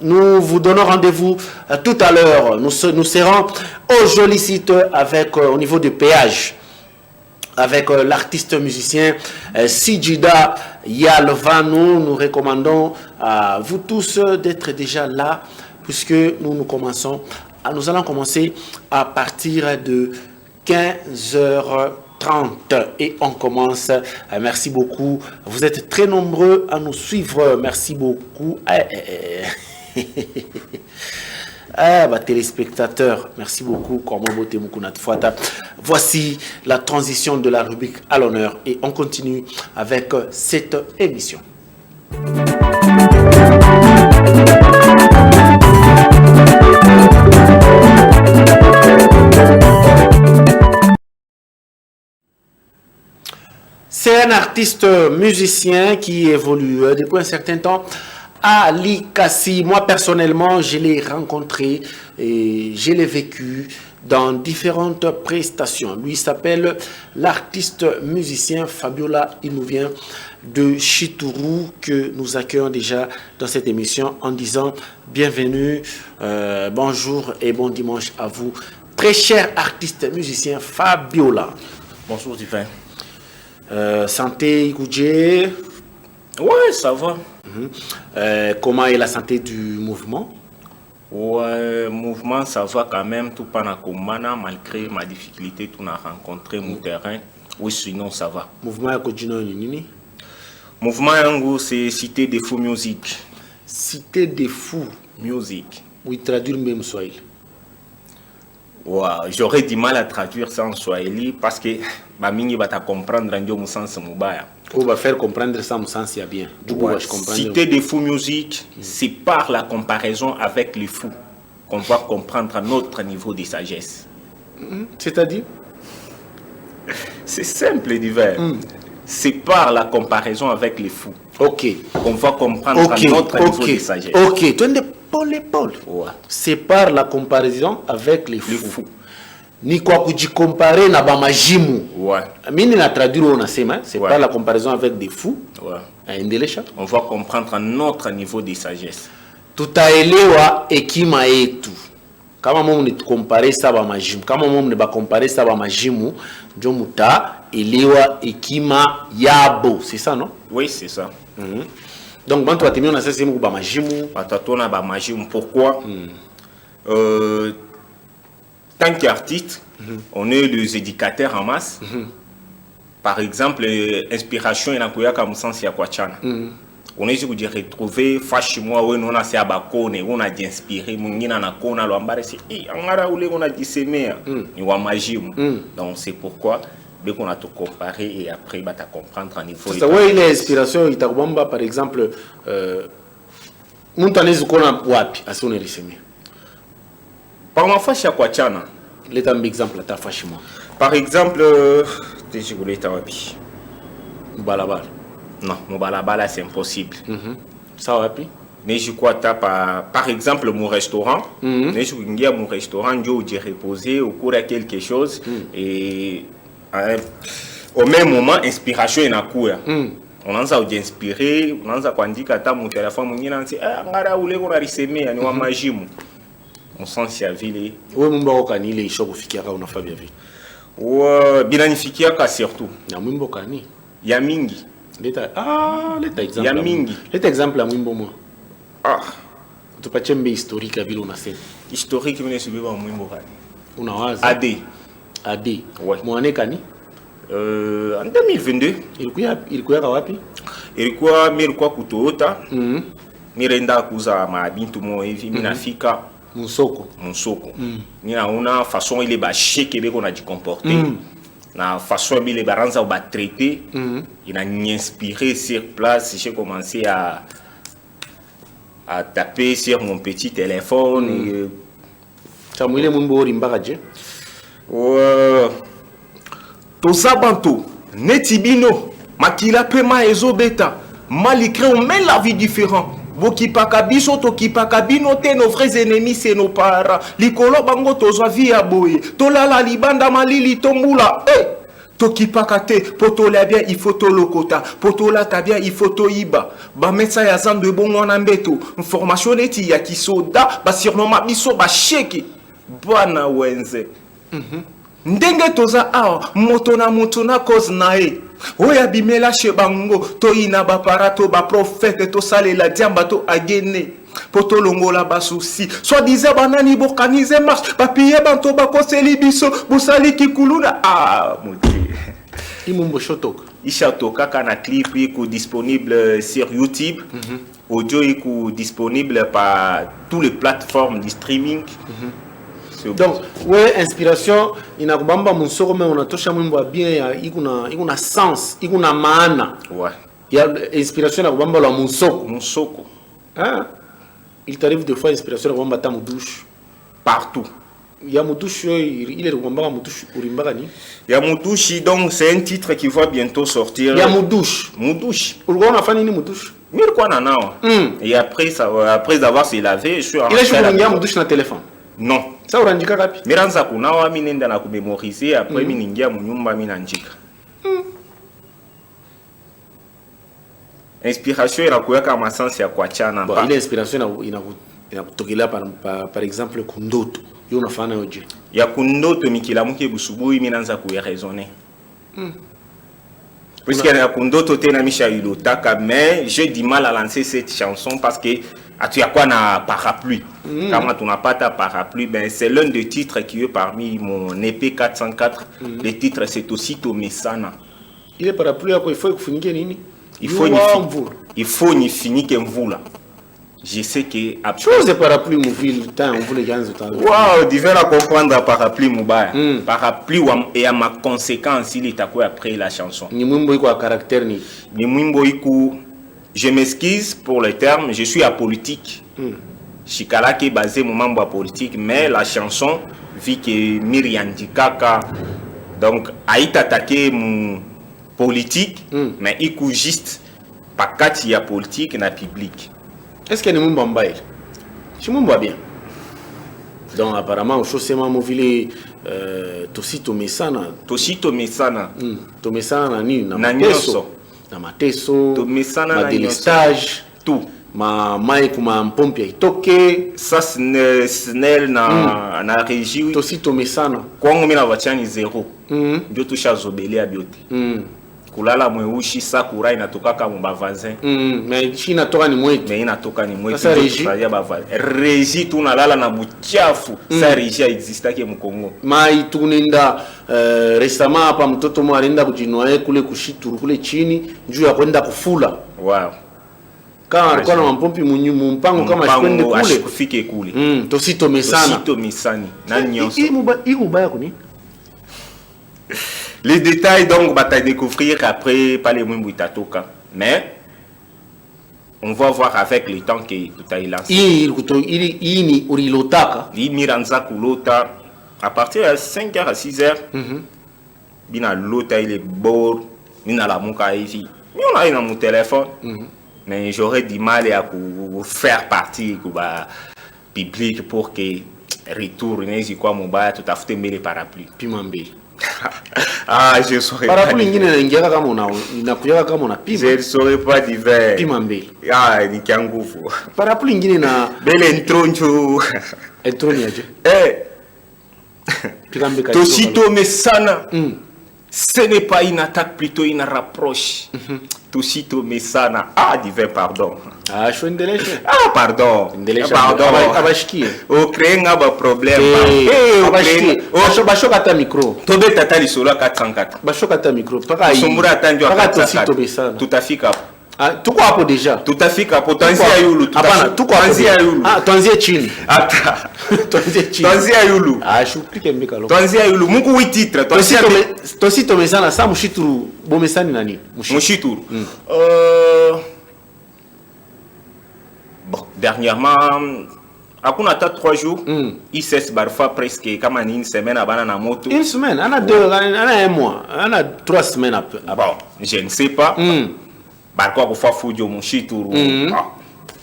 S1: nous vous donnons rendez-vous tout à l'heure. Nous serons au joli site avec, au niveau du péage, avec l'artiste musicien Sijida Yalvano. Nous recommandons à vous tous d'être déjà là, puisque nous allons commencer à partir de 15h30 et on commence. Merci beaucoup. Vous êtes très nombreux à nous suivre. Merci beaucoup. Téléspectateurs, merci beaucoup. Voici la transition de la rubrique à l'honneur et on continue avec cette émission. C'est un artiste musicien qui évolue depuis un certain temps. Ali Kassi, moi personnellement, je l'ai rencontré et je l'ai vécu dans différentes prestations. Lui s'appelle l'artiste musicien Fabiola. Il nous vient de Chitourou que nous accueillons déjà dans cette émission en disant bienvenue, bonjour et bon dimanche à vous. Très cher artiste musicien Fabiola.
S10: Bonjour Divin.
S1: Santé, Goudje.
S10: Ouais, ça va.
S1: Comment est la santé du mouvement?
S10: Ouais, mouvement, ça va quand même. Tout pendant Komana, malgré ma difficulté, tout a rencontré mon terrain. Oui, sinon ça va.
S1: Mouvement à Nini?
S10: Mouvement, c'est Cité des Fous Music.
S1: Cité des Fous
S10: Music.
S1: Oui, traduire même Swahili.
S10: Ouais, j'aurais du mal à traduire ça en Swahili parce que Bamini va comprendre en sens mobile.
S1: On va faire comprendre ça en sens bien. Du coup, je comprends.
S10: Cité des Fous Music, c'est par la comparaison avec les fous qu'on va comprendre notre niveau de sagesse.
S1: C'est-à-dire?
S10: C'est simple, divers. C'est par la comparaison avec les fous.
S1: Ok.
S10: Qu'on va comprendre notre niveau de sagesse.
S1: Ok. Tu es Paul. Ouais. C'est par la comparaison avec les fous. Ni quoi que tu compares na ba majimu.
S10: Ouais.
S1: Mini na traduire on a c'est par la comparaison avec des fous.
S10: Ouais. On va comprendre notre niveau de sagesse.
S1: Tutaelewa ekima yetu. Kama mom ni comparer ça ba majimu. Kama mom ne ba comparer ça ba majimu, ndio muta elewa ekima yabo. C'est ça non?
S10: Oui, c'est ça.
S1: Donc quand tu as terminé on a ça c'est ba majimu.
S10: Patatona ba majimu. Pourquoi? Tant qu'artiste, on est les éducateurs en masse. Par exemple, inspiration et nakoya comme sens ya kwachana. On est de retrouver fashimwa we on a se abakone, on a d'inspirer mungina na kona lo ambare c'est angara ule on a disemea ni wa majimu. Donc c'est pourquoi dès qu'on a tout comparé et après bah ta comprendre en niveau.
S1: Ça ouais l'inspiration itakubamba par exemple mtu anaweza kuona wapi asione risemea.
S10: Par ma fashi ya kwachana.
S1: L'état exemple ta fashimwa.
S10: Par exemple, je voulais t'awapi.
S1: Balabala.
S10: Non, mon balabala c'est impossible.
S1: Ça wapi?
S10: Mais je crois par exemple mon restaurant. Mais je vais mon restaurant, j'ai reposé au cours de quelque chose et au même moment inspiration est na cour. On a inspiré, on a quoi dit qu'à mon téléphone mon ina dit ngara ule ko risemea ni wa majimu. On sent si avile.
S1: Oui, mon barokani les chocs fikiaka on a fait bien vu.
S10: Ouais, bilanifikiaka surtout.
S1: Na mwimbo kani?
S10: Ya mingi.
S1: L'état exemple.
S10: Ya mingi.
S1: L'état exemple la mwimbo moi.
S10: Ah.
S1: Tu pas chembe historique à vile on a fait.
S10: Historique mine subiba mwimbo kani.
S1: Unawaza. AD.
S10: Ouais.
S1: Mwane kani?
S10: En 2022.
S1: Ilikuwa wapi?
S10: Ilikuwa kutoota. Mirenda kuza mabintu mo hivi minafika
S1: Musoko.
S10: Ninaona façon ile ba sheke beko na comporter. la façon dont les parents ont traité, il a inspiré sur place. J'ai commencé à taper sur mon petit téléphone.
S1: Samuel Mumbo Rimbaradje.
S10: Toza Banto, Netibino, Makila Pema Ezobeta, Malikre, on met la vie différente. Bokipakabiso, Tokipakabino, te nos vrais ennemis, c'est nos parents. Likolo Bango, Toza Via Boye, Tolala Libanda Malili Tombula, Tokipakate, Potola bien, il faut Tolokota, Potola Tabia, il faut Toiba, Bametsa Yazan de Bongonambeto, formation neti ya Kisoda, Basirnoma Biso, Basheki, Bana Wenze. Ndenge toza awa motona mutuna cause nae oya bimela shebango to ina ba parato ba prophète to sale la diamba to agene poto longola ba souci soit disait banani bokanize marche papier banto ba koseli biso bosali kikuluna moti
S1: imumbo shotok
S10: ishatoka kana clip iko disponible sur YouTube audio iko disponible par toutes les plateformes de streaming.
S1: Donc, ouais, inspiration, inakubamba musoko mais on a touché mwimbo bien, ikuna sens, ikuna maana.
S10: Ouais.
S1: Il y a inspiration inakubamba la musoko.
S10: Musoko.
S1: Hein? Il t'arrive des fois inspiration inakubamba ta mudouche.
S10: Partout.
S1: Il y a mudouche, il est kubamba mudouche urimbaka ni.
S10: Il y a mudouche, donc c'est un titre qui va bientôt sortir.
S1: Il y a mudouche.
S10: Mudouche.
S1: Pourquoi on a fait ni mudouche?
S10: Mais quoi nana? Et après avoir se lavé, je suis en
S1: il est joué à mudouche na téléphone.
S10: Non.
S1: Ça urandika kapi?
S10: Miranza kunawa minenda na kumémoriser après miningia munyumba minanjika. Inspiration inakuwa kama sense ya kuachana.
S1: Bon, ile inspiration inakutokelea par exemple kundoto. Yo unafanya oje?
S10: Ya kundoto mikilamuke busubuhi minanza kuiraisonner. Puisque ya kundoto tena misha ilotaka mais j'ai du mal à lancer cette chanson parce que tu as quoi na parapluie. Quand tu n'as pas ta parapluie, ben c'est l'un des titres qui est parmi mon EP 404. Le titre c'est aussi Tomesana.
S1: Il est parapluie il faut finir nini?
S10: Il faut ni finir que mvula. Je sais que
S1: chose de parapluie mobile temps on voulait gagner temps.
S10: Wow, divers à comprendre parapluie mobile. Parapluie et à ma conséquence il est à quoi après la chanson.
S1: Ni mwimbo iko caractère ni.
S10: Ni mwimbo iko. Je m'excuse pour le terme, je suis apolitique. Chikala qui est basé mon membre apolitique, mais la chanson, vu que Myriandi Kaka, donc, a été attaqué mon politique, mais il coûte juste pas qu'il y a politique dans le public.
S1: Est-ce qu'il y a des gens qui sont je m'en bien. Donc, apparemment, au chaussement mobile, Tosito Mesana.
S10: Tosito Mesana.
S1: Tomesana ni na
S10: Mateso.
S1: Na mateso,
S10: ma
S1: délestage,
S10: tout.
S1: Ma maïk ma pompe itoke.
S10: Ça snel na régie.
S1: Tosi tomesana.
S10: Kwangu mina wachani zero. Ndio tushazobele ya biote. Kulala mweushi sakura inatoka kama bavazin.
S1: Mais shi inatoka ni mwetu.
S10: Mais inatoka ni mwetu.
S1: Sasa régie.
S10: Régie tunalala na buchafu. Sa régie existe ke mkongo.
S1: Mai tunenda récemment hapa mtoto mwa alienda kujinoa kule kushituru kule chini juu ya kwenda kufula.
S10: Wow.
S1: Kama alikuwa na mpompi mpango kama shikwende kule.
S10: Ashikufike kule.
S1: Tosito mesana.
S10: Tosito mesani. Na nyonso.
S1: Hii mubaya kuni?
S10: Les détails donc va découvrir après par les mwimbo itatoka. Mais on va voir avec le temps que tout a lancé.
S1: Hii ni urilotaka.
S10: Hii miranza kulota à partir de 5h à 6h. Bina lota il est bord, mina la muka hivi. Mais on a dans mon téléphone. Mais j'aurais du mal à faire partie du public pour que retourne quoi mon bas tout à fait mêlé parapluie.
S1: Pimambe.
S10: Ah, je saurais
S1: pas. Parapluie ngine inaingia kama una inakuja kama una pima.
S10: Je ne saurais pas divers.
S1: Pimambe.
S10: Ah, ni kiangufu.
S1: Parapluie ngine na
S10: belle entronjo.
S1: Entronia je.
S10: Pimambe kaito. Tosito mesana. Ce n'est pas une attaque, plutôt une rapproche. Tosito mesana. Ah, divers, pardon.
S1: Ah, je suis indélégé.
S10: Ah, pardon.
S1: Pardon. Abashki.
S10: O créer un problème.
S1: Abashki. Bashoka ta micro.
S10: Tobe tata li solo 404.
S1: Bashoka ta micro. Paka
S10: Sombura atanjo
S1: à 404.
S10: Tout à fait.
S1: Ah, tuko hapo deja.
S10: Tutafika hapo tuanzia yulu.
S1: Hapana, tuko hapo.
S10: Tuanzia yulu.
S1: Ah, tuanzie chini.
S10: Ata.
S1: Tuanzie chini.
S10: Tuanzia yulu.
S1: Ah, shupike mbika loko.
S10: Tuanzia yulu. Mungu 8 titres. Tuanzia
S1: Tosito mesana sa mushituru bomesani nani?
S10: Mushituru. Bon, dernièrement hakuna hata 3 jours, ISS barfa presque kama ni une semaine abana na moto.
S1: Une semaine, on a 2, on a 1 mois, on a 3 semaines après.
S10: Bon, je ne sais pas. Barko kufa fujo mushituru.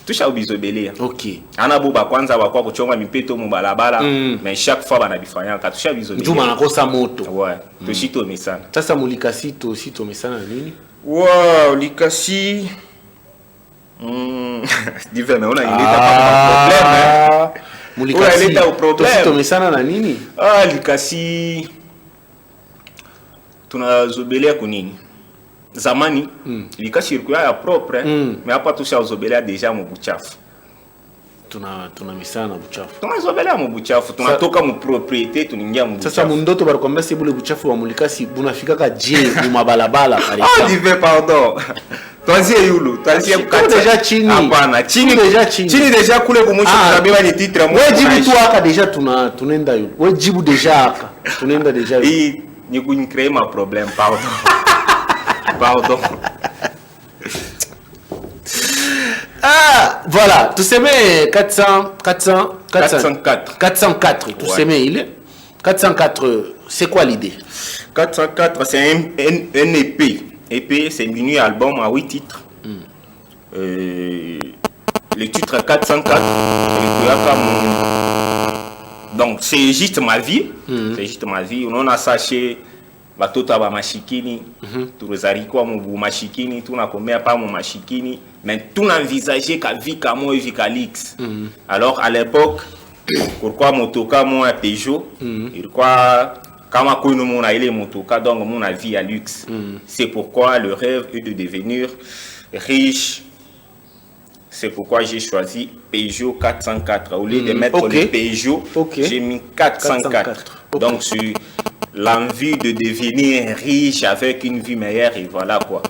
S10: Tusha ubizobelea.
S1: OK.
S10: Ana buba kwanza bakwa kuchonga mipeto mu balabala, mais chaque fois banabifanya katusha bizobelea.
S1: Njuma nakosa moto.
S10: Ouais, tushito mesana.
S1: Sasa mulikasi tosito mesana nini?
S10: Wow, likasi Dive, mais on a ileta problème.
S1: Mulikasi ileta problème. Tosito mesana na nini?
S10: Ah, likasi tunazobelea kunini? Zamani likasi ilikuwa ya propre, mais hapa tushazobelea deja mu buchafu.
S1: Tuna misana buchafu.
S10: Tunazobelea mu buchafu, tunatoka mu propriété tuningia mu buchafu.
S1: Sasa mundoto balikwambia si bule buchafu wa mulikasi bunafika ka je mu mabalabala pale.
S10: Ah, Dive, pardon. Tuanzie yulu, tuanzie
S1: kukata. Deja chini.
S10: Hapana, chini
S1: deja chini.
S10: Chini deja kule kumwisho tunabeba ni titre
S1: moja. Wewe jibu tu haka deja tunaenda yulu. Wewe jibu deja haka. Tunaenda deja yulu.
S10: Hii ni kunicreer ma problème, pardon. Pardon.
S1: Ah, voilà, tu sais mais 404. 404, tu sais mais il est 404, c'est quoi l'idée?
S10: 404, c'est un EP. EP, c'est un mini album à 8 titres. Le titre 404, donc c'est juste ma vie. C'est juste ma vie. On a saché batoto ba mashikini, tulizarikwa mu mashikini, tunakomea pa mu mashikini, mais tunenvisager ka vie ka moi vie ka Lix. Alors à l'époque, pourquoi motoka moi Peugeot, ilikuwa kama kono mona ile motoka donc mon vie à luxe. C'est pourquoi le rêve est de devenir riche. C'est pourquoi j'ai choisi Peugeot 404 au lieu de mettre le Peugeot, j'ai mis 404. Donc sur l'envie de devenir riche avec une vie meilleure et voilà quoi.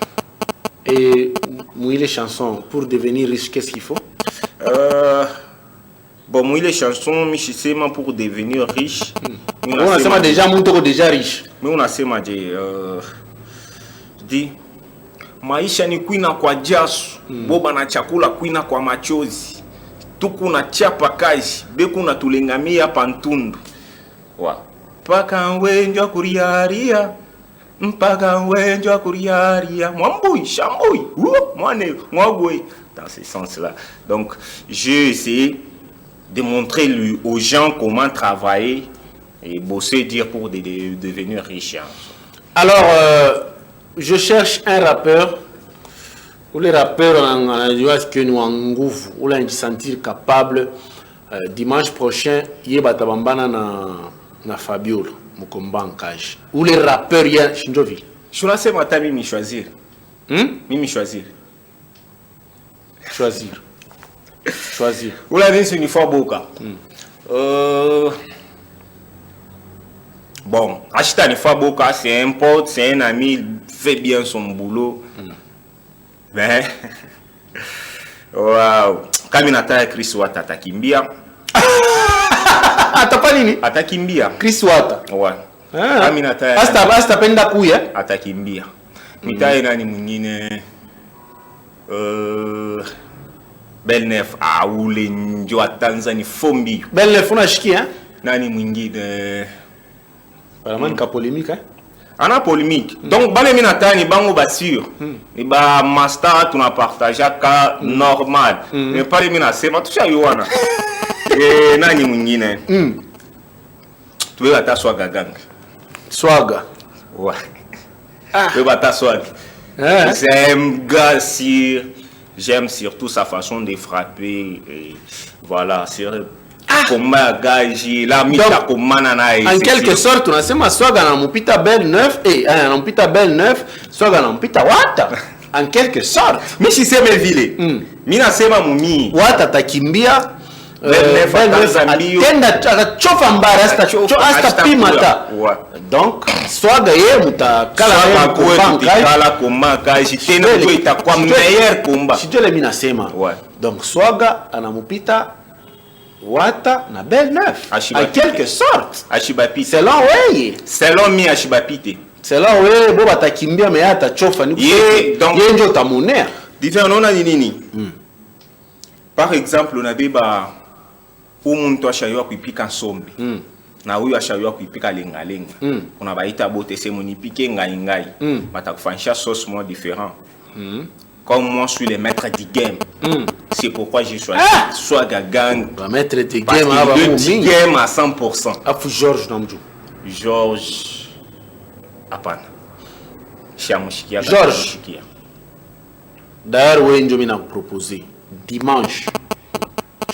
S1: Et mouiller les chansons pour devenir riche, qu'est-ce qu'il faut?
S10: Bon, mouiller les chansons, mais je sais pour devenir riche.
S1: On a déjà monté déjà riche.
S10: Mais on a dit maisha ni kuina kwa jasho, boba na chakula kuina kwa machozi. Tuku na chapa kazi, beku na tulengamia pantundu. Wa. Mpaka wenjwa kuriaria, mpaka wenjwa kuriaria, mwambui, shambui, mwane, mwagwe. Dans ce sens-là. Donc, j'ai essayé de montrer aux gens comment travailler et bosser dire pour devenir riche.
S1: Alors, je cherche un rappeur. Ou les rappeurs, on a que nous en nguvu, ou là, se sentir capable. Dimanche prochain, il y a Batabambana na Fabiola, Mukomba en cage. Ou les rappeurs, il y a Shinjovi.
S10: Je ne sais pas, Mimi choisir. Mimi choisir.
S1: Choisir. Choisir.
S10: Ou la vie, c'est une fois boka. Bon, acheter une fois boka, c'est un pote, c'est un ami, il fait bien son boulot. Mais, waouh, kama nataka Chris Wata atakimbia.
S1: Atapa nini?
S10: Atakimbia.
S1: Chris Wata.
S10: Ouais. Kama nataka.
S1: Hasta penda kuya.
S10: Atakimbia. Mitaye nani mwingine? Belnef ule njo Tanzania Fombi.
S1: Belnef unashikia?
S10: Nani mwingine?
S1: Vraiment ka polémique hein?
S10: Ana polémique. Donc bale mina tani bango basure. Ni ba master tuna partager ka normal. Mais pas mina sema tusha yoana. Nani mwingine? Tuwe ata swaga gang.
S1: Swaga.
S10: Ouais. Tuwe ata swaga. C'est un gars sur j'aime surtout sa façon de frapper et voilà, sur comment gaji la mita komana na
S1: en quelque sorte tunasema swaga na mpita belle neuf et na mpita belle neuf swaga na mpita Wata en quelque sorte
S10: mimi siseme vile mimi nasema mumi
S1: Wata takimbia atachofa mbara hasta pimata. Donc swaga ye mutakala
S10: komaka jitena ndio itakuwa meilleur combat.
S1: Sijole mimi nasema. Donc swaga anamupita Wata na Belle Neuf. En quelque sorte.
S10: Ashibapite.
S1: Selon weye.
S10: Selon mi ashibapite.
S1: Selon weye bo batakimbia me atachofa ni
S10: donc
S1: yenjo tamunea.
S10: Différent on a nini? Par exemple on a beba umuntu ashaywa kuipika nsombe. Na huyu ashaywa kuipika lenga-lenga. On a baita bote se monipike ngai. Batakufanisha sauce moins différent. Comme moi je suis le maître du game. C'est pourquoi j'ai choisi Swaga Gang.
S1: Le maître du game,
S10: le game à 100%.
S1: Afu Georges Namdou.
S10: Georges Apana.
S1: Georges. D'ailleurs, oui, je vais vous proposer. Dimanche.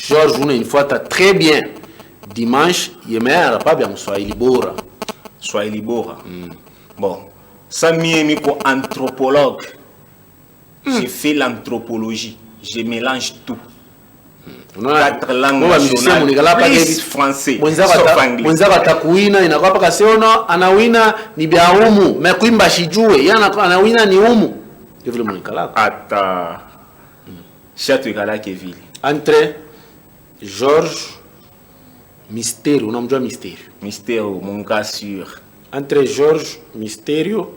S1: Georges, une fois, très bien. Dimanche, il y a pas bien Swahili Bora.
S10: Swahili Bora. Bon. Ça, c'est anthropologue. J'ai fait l'anthropologie. Je mélange tout. 4 langues nationales, plus français, sauf anglais.
S1: Mwenzaka takuina inakuwa paka seona anawina ni bya umu mekuimba shijue yana anawina ni umu ndio vile mnikalaka
S10: ata chatu ikalake vile
S1: entre Georges Mysterio unamjua Mysterio
S10: mon gars sûr
S1: entre Georges Mysterio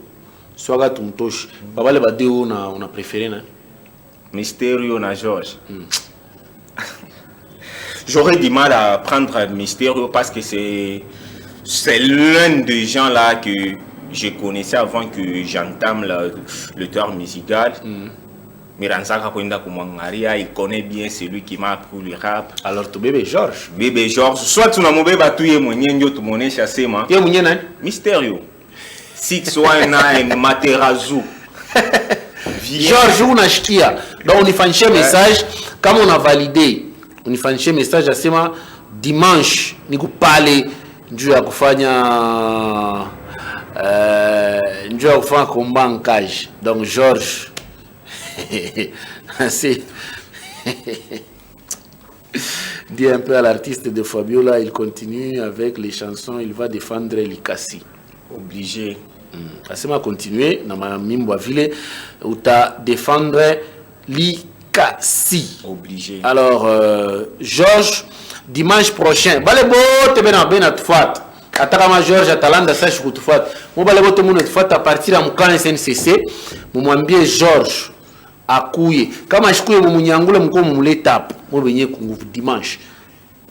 S1: Swaga tumtoshi babale badeo una préféré na
S10: Mysterio na Georges. J'aurais du mal à prendre Mysterio parce que c'est l'un des gens là que je connaissais avant que j'entame le terme musical. Miranzaka Kwenda Kumangaria, il connaît bien celui qui m'a appris le rap.
S1: Alors tu bébé Georges.
S10: Bébé Georges. Soit tu n'as pas bébé tout yé mwenye tout moné chassé ma.
S1: Yé mwenye na?
S10: Mysterio. 619 Materazu.
S1: Georges unashikia. Donc on y fait un message comme on a validé. On y fait un message à sema dimanche niku pale njoo ya kufanya njoo ya kufanya combat en cage. Donc Georges c'est dit un peu à l'artiste de Fabiola, il continue avec les chansons, il va défendre Likasi.
S10: Obligé.
S1: Asema continuer na mamimbo vile uta défendre Likasi.
S10: Obligé.
S1: Alors Georges dimanche prochain bale bote bena tufat ataka ma Georges atalanda sashi kutufat mo bale bote muno tufat à partir ya mkana SNCC mumwambie Georges akuye kama shikuye mumunyangule mko mumuleta hapo mo benye kunguvu dimanche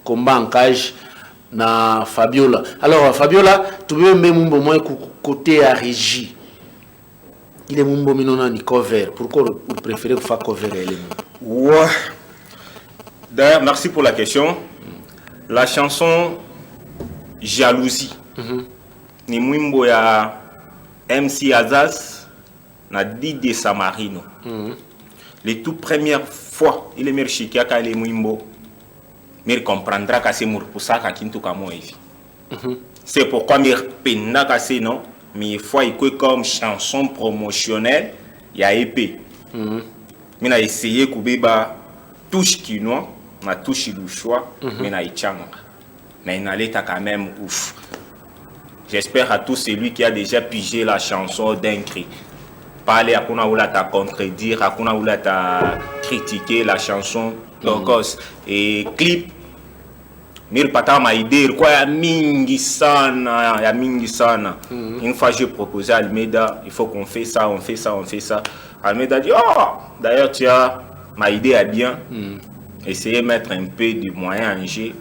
S1: combat en cage na Fabiola. Alors Fabiola tu veux même mumbo moi côté à régie. Il est mumbo minona ni cover. Pourquoi vous préférez faire cover elle?
S10: Ouais. D'ailleurs, merci pour la question. La chanson Jalousie. Ni mumbo ya MC Azaz na Didi Samarino. Les toutes premières fois, il est merchikia ka le mumbo. Mais comprendra que c'est pour ça qu'il tout comme ici. C'est pourquoi mir penna que c'est non, mais il faut que comme chanson promotionnelle, il y a épée. Mais a essayé que beba touche quinoa, na touche le choix, mais na ichanga. Mais il allait quand même ouf. J'espère à tous celui qui a déjà pigé la chanson d'un cri. Parler à kuna oula ta contredire, à kuna oula ta critiquer la chanson. Donc et clip mir pata ma idée quoi ya mingi sana. Une fois j'ai proposé à Almeida, il faut qu'on fait ça. Almeida dit oh d'ailleurs tu as ma idée est bien. Essayez de mettre un peu de moyens en jeu.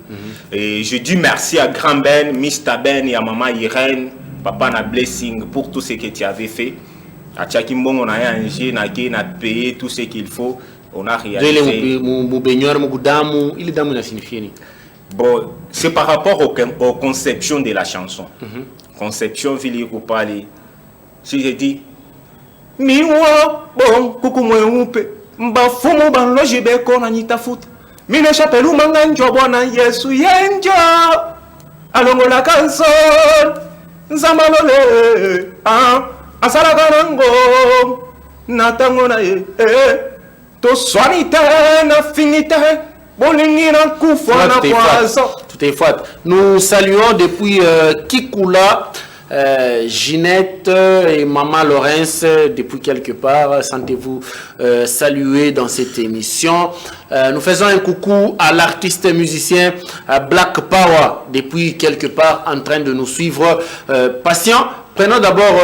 S10: Et je dis merci à Grand Ben, Mr Ben et à maman Irène, papa na blessing pour tout ce que tu avais fait. À Tchakimbong on a un jeu, on a payé tout ce qu'il faut. On a réalisé. Bon, c'est par rapport aux conceptions de la chanson. Conception, Vili Koupali. Si je dis, Miwa, bon, coucou moi, oupe, mba fumo ban loge beko na nita foot. Mine chapelu manganjo bona Yesu yenjo. Alongo la canson, nzamalole, asala kanango, natango na ye, to swanite na finite.
S1: Tout est fort. Nous saluons depuis Kikula, Ginette et Maman Laurence depuis quelque part. Sentez-vous saluer dans cette émission. Nous faisons un coucou à l'artiste musicien Black Power depuis quelque part en train de nous suivre. Patient. Prenons d'abord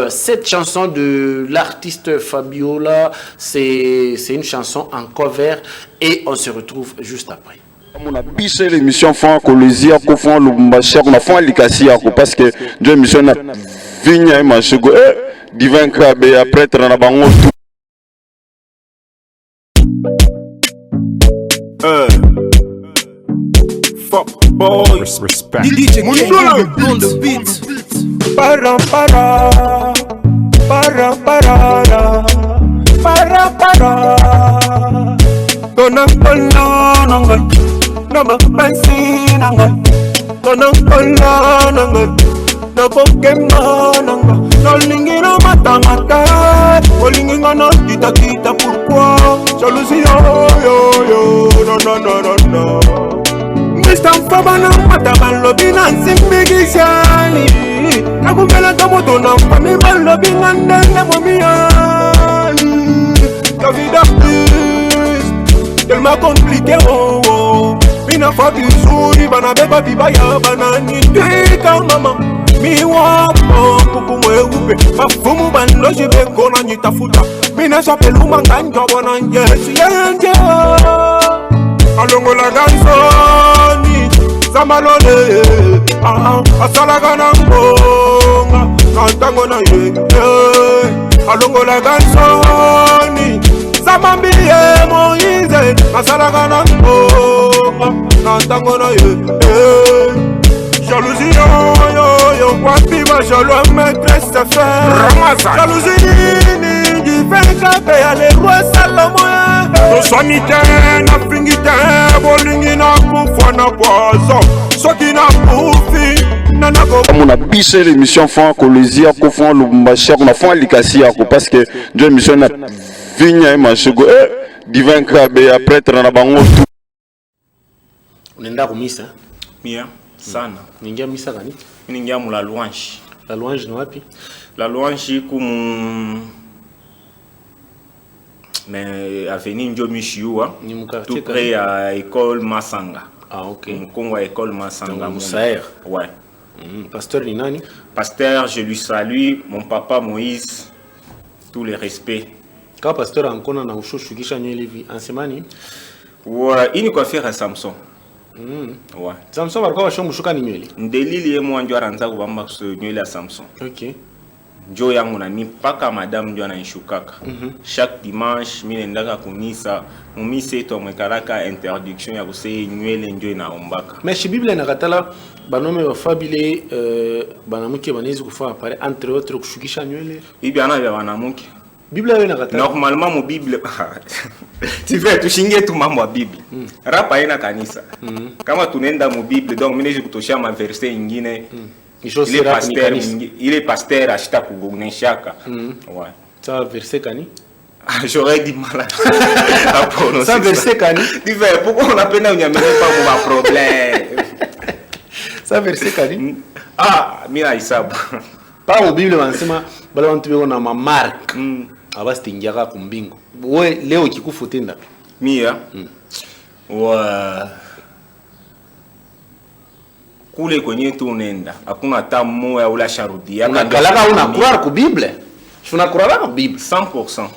S1: cette chanson de l'artiste Fabiola. C'est une chanson en cover et on se retrouve juste après.
S2: On a biché l'émission Fan Colosia, qu'on fait le Mbacher, on a fait l'Ikasia, parce que deux émissions na vigna et Machego, divin crabe, après Tranabango.
S3: Fuck boy, respect. DJ on the beat. Para para, para para, para para. Dona kola nangal, nama pensi nangal. Dona kola nangal, na Pokemon nangal. No lingi no mata mata, no lingi no kita kita pourquoi? Jalousie yo yo, no. Mr. Fabana mataban lobi nansi mbigishani. Nakumela tomoto na mami ban lobi ngandana momiani. La vida is tellement compliqué oh. Mina fabi suri bana beba bibaya bana ni tika mama. Mi wapo kuku mweupe mafumu bando jibe kona nitafuta. Mina chapelu manganja wana nyesi yenje. Alongo la gansoni Zamalone Asalaga na mbonga Nantango na ye Alongo la gansoni Zamambie Moize Asalaga na mbonga Nantango na ye Jalousie yo Wapi ma jaloux maîtresse se fait Jalousie ni Divin kabe ya le roi Salomon Sosanite na fingite bolingi na kufa na poison soki na kufi na nako
S2: on a biché l'émission Fan Colosia qu'on fait le Mbacher on a fait l'Ikasia parce que deux émissions na vigna et Machego divin crabe après Tranabango.
S1: Unaenda kumisa?
S10: Mia sana.
S1: Ningia misa gani?
S10: Ningia mu la louange.
S1: La louange ni wapi?
S10: La louange comme mais avenue Njomishiwa tout près à école Masanga.
S1: Ah ok.
S10: Congo à école Masanga.
S1: Moussaer.
S10: Ouais.
S1: Pasteur Ninani.
S10: Pasteur, je lui salue mon papa Moïse. Tous les respects.
S1: Quand pasteur ankona na ushoshugisha nywele hivi ansemani?
S10: Ouais, ini kwa faire Samson. Ouais.
S1: Samson walikuwa washomshuka ni nywele.
S10: Ndelili ye mwanjo aranza kubamba nywele ya Samson.
S1: Okay.
S10: Njo yangu na mipaka madame njo anaishukaka. Chaque dimanche mimi ndaka kunisa mumise to mwekalaka interdiction ya kusei nywele njo inaombaka.
S1: Mais Bible inakatala banome wa fabile banamuke banezi kufa pare entre autres kushukisha nywele.
S10: Bibi ana ya banamuke.
S1: Bible yo inakatala.
S10: Normalement mu Bible tu fais tushingie tu mambo ya Bible. Rapa ina kanisa. Kama tunaenda mu Bible donc mimi nije kutoshia ma verset ingine. Il est pasteur ashita kugoneshaka. Ouais.
S1: Ça verset kani?
S10: J'aurais dit mal à prononcer.
S1: Ça verset kani?
S10: Divers, pourquoi on appelle na unyamene pas mon problème?
S1: Ça verset kani?
S10: Ah, mina isabu.
S1: Pas au Bible wanasema bala wantu beko na ma mark. Abastingiaka kumbingo. Wewe leo kikufutenda.
S10: Mia. Ouais. Kule kwenye tu unaenda hakuna hata moya ula sharudia
S1: unakalaka una croire ku Bible tunakroire ku Bible
S10: 100%.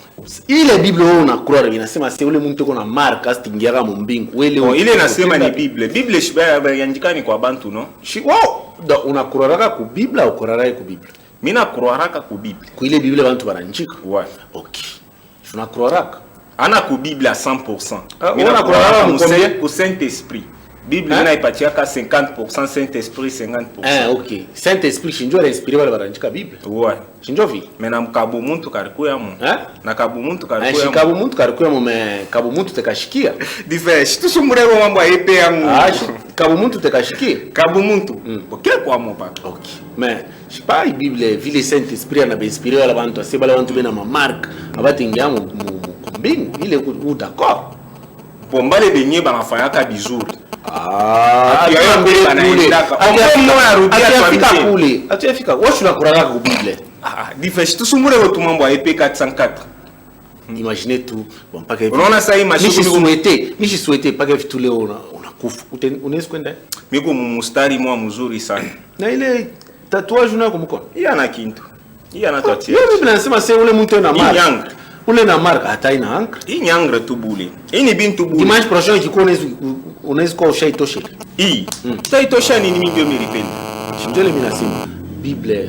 S1: Ile Bible wewe unakroire inasema si ule mtu uko na marka stingiaka mumbingu wewe
S10: ile inasema ni Bible shibaya yanjikani kwa bantu no
S1: wow unakroire ku Bible au croire ku Bible
S10: mimi nakroire ku Bible
S1: ku ile Bible bantu bananjika
S10: ouais
S1: okay tunakroire
S10: ana ku Bible à 100%.
S1: Mimi nakroire
S10: ku Saint-Esprit. Bible ina ipatiaka 50% Saint-Esprit 50%.
S1: OK. Saint-Esprit shinjo respire wala baranjika Bible.
S10: Ouais.
S1: Shinjo vi.
S10: Mena mkabu muntu karikuya mu. Na kabu muntu karikuya mu.
S1: Kabu muntu karikuya mu me kabu muntu tekashikia.
S10: Diverse. Tushumure kwa mambo yepe yangu.
S1: Kabu muntu tekashikia.
S10: Kabu muntu. Bokile kwa mo pa.
S1: OK. Mais je pas Bible vile Saint-Esprit ana inspiré wala bantu aseba la bantu bena ma mark abatingia mu mbingu ile u d'accord.
S10: pomba le benye banafanyaka bizuri.
S1: Atuyafika washi unakuraka ku Bible.
S10: Difeshi tusumure wetu mambo ya EP 404.
S1: Imaginez tout, bon mpaka hivi.
S10: Unaona sasa hii mashine
S1: mishi souhaité mpaka hivi tule unakufa. Unaweza kwenda?
S10: Miko mustari mwa mzuri sana.
S1: Na ile tatouage unako mkono.
S10: Hii ana kintu. Hii ana tatia.
S1: Yeye Biblia inasema sasa ule mtu ana marka. Ule na marka hata ina ankre.
S10: Hii nyangre tu bule. Hii ni bintu bule.
S1: Dimanche prochain ikikuwa unaweza kwa ushaitosha.
S10: Hii. Utaitosha nini mimi ndio milipenda.
S1: Ndio mimi nasema Biblia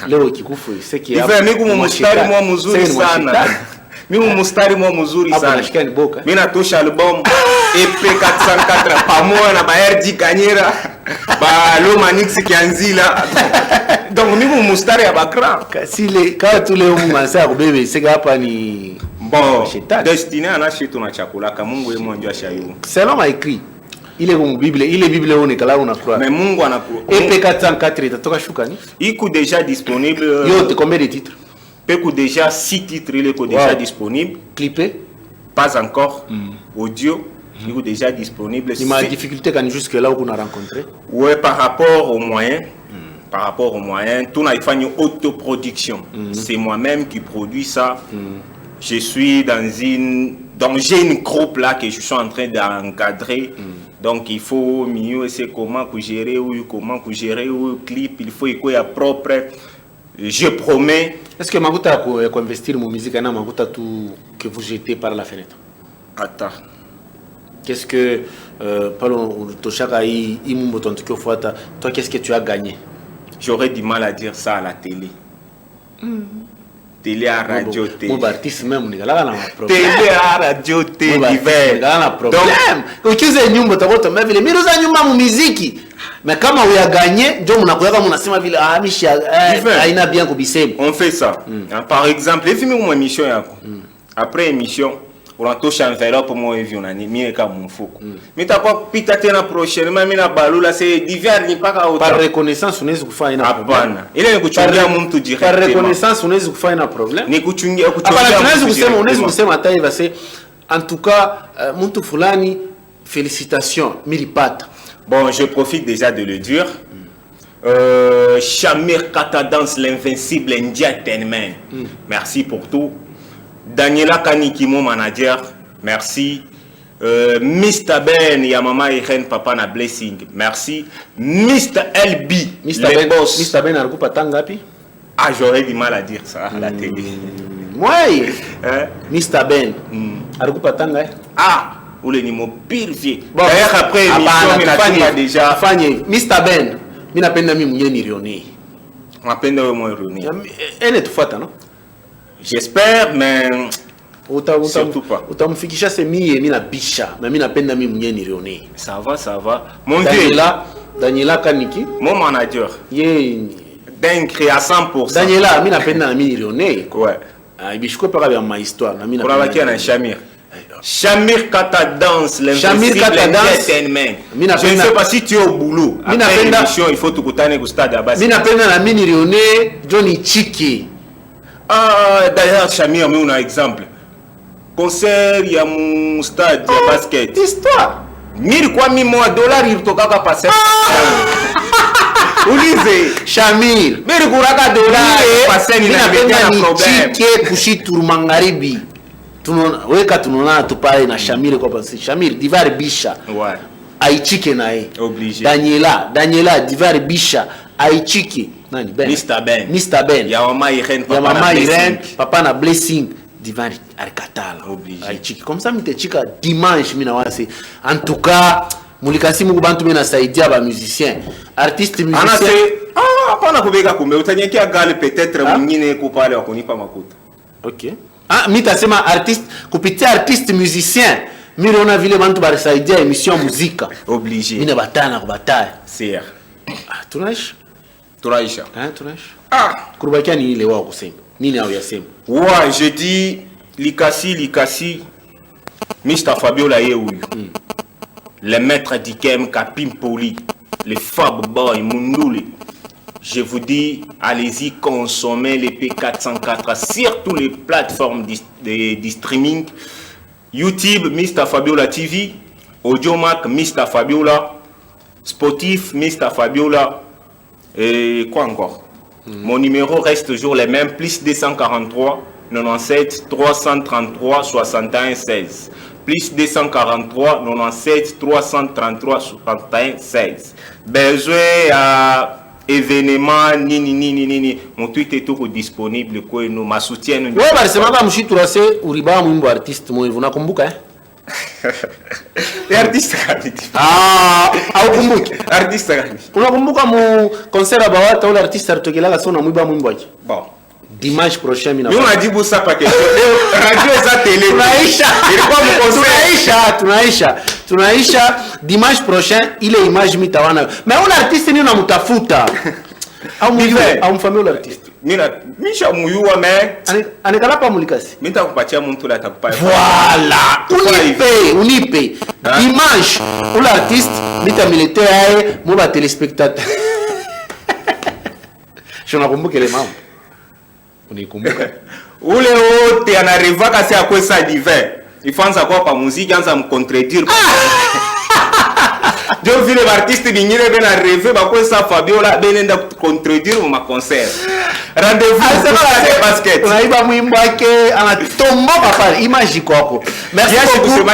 S1: leo ikikufu seki
S10: hapo. Hivi mimi mustari mwa mzuri sana. Mimi mustari mwa mzuri sana. Mimi natosha album EP 404 pamoja na Baerdi Kanyera ba Loma Nix Kianzila. Donc mimi mustari ya bakra.
S1: Kasile kwa tule mwanza kubebe seka hapa ni
S10: bon destiné anashi tuna chakula kama Mungu yeye mwanzo ashayu.
S1: Selon ma écrit ile kwa Biblia ile Biblia onekala unakura.
S10: Mais Mungu anaku
S1: EP 404 itatoka shuka ni?
S10: Iko déjà disponible.
S1: Yote combien de titres?
S10: Peko déjà 6 titres il est déjà disponible.
S1: Clippé?
S10: Pas encore. Audio il est déjà disponible.
S1: Il m'a difficulté quand jusque là où on a rencontré.
S10: Ouais, par rapport aux moyens. Par rapport aux moyens, tout n'a pas une autoproduction. C'est moi-même qui produis ça. Je suis j'ai une groupe là que je suis en train d'encadrer. Donc il faut mieux essayer comment gérer ou clip, il faut qu'il y ait propre. Je promets.
S1: Est-ce que Makuta a investir mon musique et Makuta tout que vous jetez par la fenêtre?
S10: Attends.
S1: Qu'est-ce que toi qu'est-ce que tu as gagné?
S10: J'aurais du mal à dire ça à la télé. Télé à radio, télé.
S1: Mon artiste même, télé
S10: à radio, télé.
S1: Donc, ukiuza nyumba utakuta vile mimi uza nyumba mu muziki. Mais kama uya gagné, ndio mnakuweka mnasema vile mishi haina bien kubisema.
S10: On fait ça. Par exemple, filmer mon émission yako. Après émission, on touche enveloppe moi hivi unanimie kama mfuko. Mimi takuwa pita tena prochainement mimi na balula c'est divers ni paka autant.
S1: Par reconnaissance unaweza kufanya na
S10: problem. Hapana. Ile ni kuchungia mtu direct.
S1: Par reconnaissance unaweza kufanya na problem.
S10: Ni kuchungia
S1: unaweza kusema hata hivi c'est en tout cas mtu fulani félicitations milipata.
S10: Bon, je profite déjà de le dire. Shamir Katadance l'invincible India Tenman. Merci pour tout. Daniela Kaniki, mon manager, merci. Mr. Ben, Yamama Irene, Papa na Blessing, merci. Mr. LB,
S1: le boss. Mr. Ben, Argupa Tangapi?
S10: Ah, j'aurais du mal à dire ça à la télé.
S1: Ouais. Mr. Ben, Argupa Tangapi?
S10: Ah, ou le niveau pire vieux. Bon, d'ailleurs, après, il a déjà.
S1: Mr. Ben, je n'appelle pas Ironi.
S10: On appelle moi Ironi.
S1: Elle est tout faite, non?
S10: J'espère, mais surtout pas.
S1: Utamfikisha semi na bisha, mais mimi napenda mimi mwenyewe nilione.
S10: Ça va, ça va. Mon Dieu.
S1: Daniela Kaniki,
S10: mon manager. Dingue à 100%.
S1: Daniela, mimi napenda na mimi nilione.
S10: Ouais.
S1: Ah, ibishiko paka ya ma histoire, na mimi
S10: napenda. Pour abakia na Shamir. Shamir Katadance, l'invincible entertainment. Je ne sais pas si tu es au boulot. Après l'émission, il faut tukutane au stade à base.
S1: Mimi napenda na mimi nilione Johnny Chiki.
S10: Ah, d'ailleurs, Shamir, mais on a un exemple. Concert, il y a mon stade de basket.
S1: Histoire.
S10: 1000 quoi, $1000, il toka ka passer. Ulize,
S1: Shamir.
S10: 1000 kuraka dollars, passer ni na problème.
S1: Chike kushitur mangaribi. Weka tunaona tupale na Shamir kwa basi. Shamir Divar Bisha.
S10: Ouais.
S1: Aichike nae.
S10: Obligé.
S1: Daniela Divar Bisha. Aichike. Nani Ben? Mr. Ben.
S10: Yamama Irene,
S1: Papa na Blessing. Divan Arkatala.
S10: Obligé.
S1: Aichike. Comme ça mitechika dimanche mina wase. En tout cas, mulikasi mungu bantu mena saidia ba musicien. Artiste musicien.
S10: Hapana kubega kumbe utanyekia gale peut-être mwingine kupale wa kunipa makuta.
S1: OK. Mitasema artiste kupitia artiste musicien. Mimi naona vile bantu barisaidia émission muzika.
S10: Obligé.
S1: Mina batana kubataya.
S10: C'est.
S1: Tunaishi.
S10: Tunaishi.
S1: Tunaishi. Kurubakia ni ile wao kusema. Nini hao yasema?
S10: Ouais, je dis Likasi Mr. Fabiola Yehuyu. Le maître d'Ikem Kapim Poli, le Fab Boy Munduli. Je vous dis, allez-y, consommez les P404 sur toutes les plateformes de streaming. YouTube, Mr. Fabiola TV. Audiomac, Mr. Fabiola. Spotify, Mr. Fabiola. Et quoi encore? Mon numéro reste toujours le même. Plus 243 97 333 61 16. Plus 243 97 333 61 16. Besoin à événement nini. Mon tweet est tout disponible. Quoi, nous ma soutien.
S1: Ouais, bah c'est ma femme Chiturase Uriba Mumbo artiste. Moi, vous n'akumbuka hein?
S10: Artiste gani?
S1: Ah, aukumbuki.
S10: Artiste gani?
S1: Unakumbuka mu concert à Bawata ou l'artiste artokela la sona Mwiba Mumbo.
S10: Bon.
S1: Dimanche prochain,
S10: nous on a dit pour ça pas question. Radio et sa télé. Tunaisha.
S1: Dimanche prochain, il est image mitawana. Mais on artiste ni unamutafuta. Au mwive, au mfamio l'artiste.
S10: Misha muyuwa mais
S1: anekala pa mulikasi.
S10: Mita kupatia mtu la takupa.
S1: Voilà. Unipe. Dimanche, ou l'artiste mita militaire, moi ba téléspectateur. Je n'akumbuke les membres. Unikumbuka.
S10: Ule wote anariva kasi akwesa divin. Ifanza kwa pa muziki anza mcontredire. Je vis les artistes bingine ben arriver ba kwesa Fabiola benenda contredire ma concert. Rendez-vous à basket.
S1: Unaiba mwimbo wake anatomba papa image kwako. Merci beaucoup.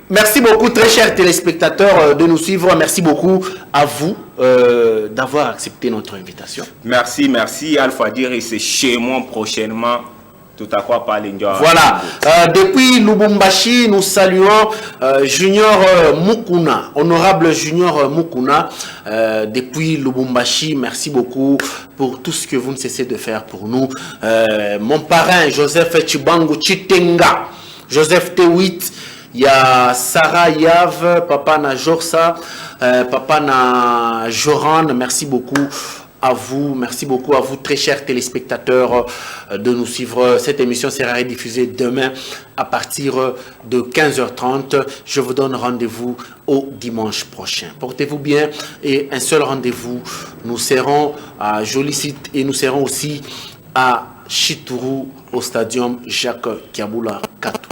S1: Merci beaucoup très chers téléspectateurs de nous suivre. Merci beaucoup à vous d'avoir accepté notre invitation.
S10: Merci Alpha Dire et c'est chez moi prochainement. Tout à quoi parler.
S1: Voilà. Depuis Lubumbashi, nous saluons Junior Mukuna, honorable Junior Mukuna. Depuis Lubumbashi, merci beaucoup pour tout ce que vous ne cessez de faire pour nous. Mon parrain, Joseph Chibangu Chitenga, Joseph T8, il y a Sarah Yav, Papa na Jorsa, Papa na Joran, merci beaucoup. À vous, merci beaucoup à vous très chers téléspectateurs de nous suivre. Cette émission sera rediffusée demain à partir de 15h30. Je vous donne rendez-vous au dimanche prochain. Portez-vous bien et un seul rendez-vous. Nous serons à Jolicite et nous serons aussi à Chituru au stadium Jacques Kiabula Katou.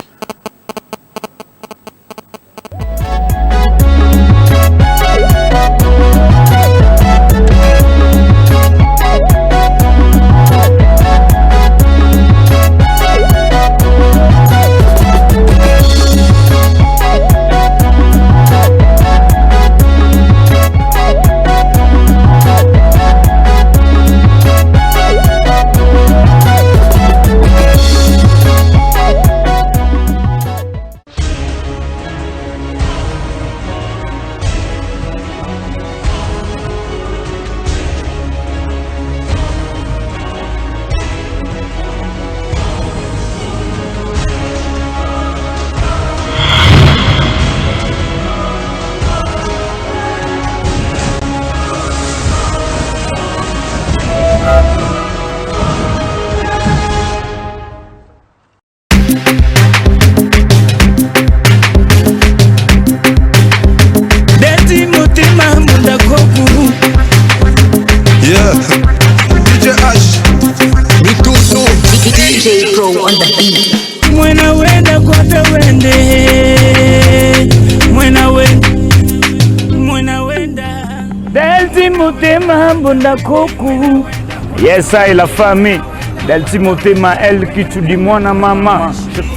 S6: Yes, ça est la famille d'Altimotema, elle qui tu dis moi na maman.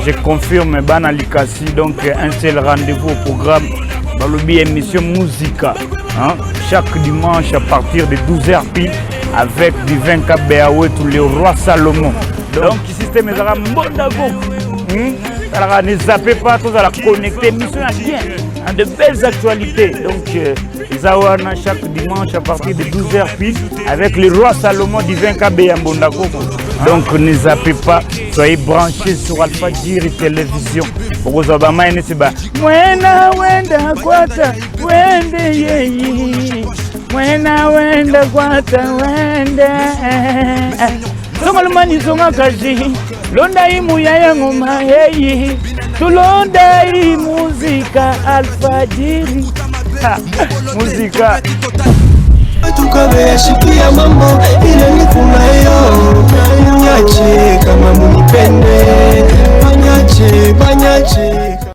S6: Je confirme Bana Likasi, donc un seul rendez-vous au programme dans le biais émission Musica. Hein? Chaque dimanche à partir de 12h pile avec Divin Kabeawe, tous les rois Salomon. Donc ici c'était mes arabes Mondago. Alors ne zappez pas, tous à la connecter, émission à bien, hein, de belles actualités. Donc Zawana chaque dimanche à partir de 12h pile avec le roi Salomon Divin Kabea Mbondako. Donc ne zappez pas, soyez branchés sur Alpha Dire Télévision. Pour vous Obama et Nesiba. Mwena wenda kwata wende yeyi. Mwena wenda kwata wende. Somalumani songa kaji. Londa imu ya ngoma heyi. Tulonda i muzika Alpha Dire. Muzika
S3: tukabeyashikia mambo ile nikunayo. Mnyache kama munipende. Banyache
S11: Magic.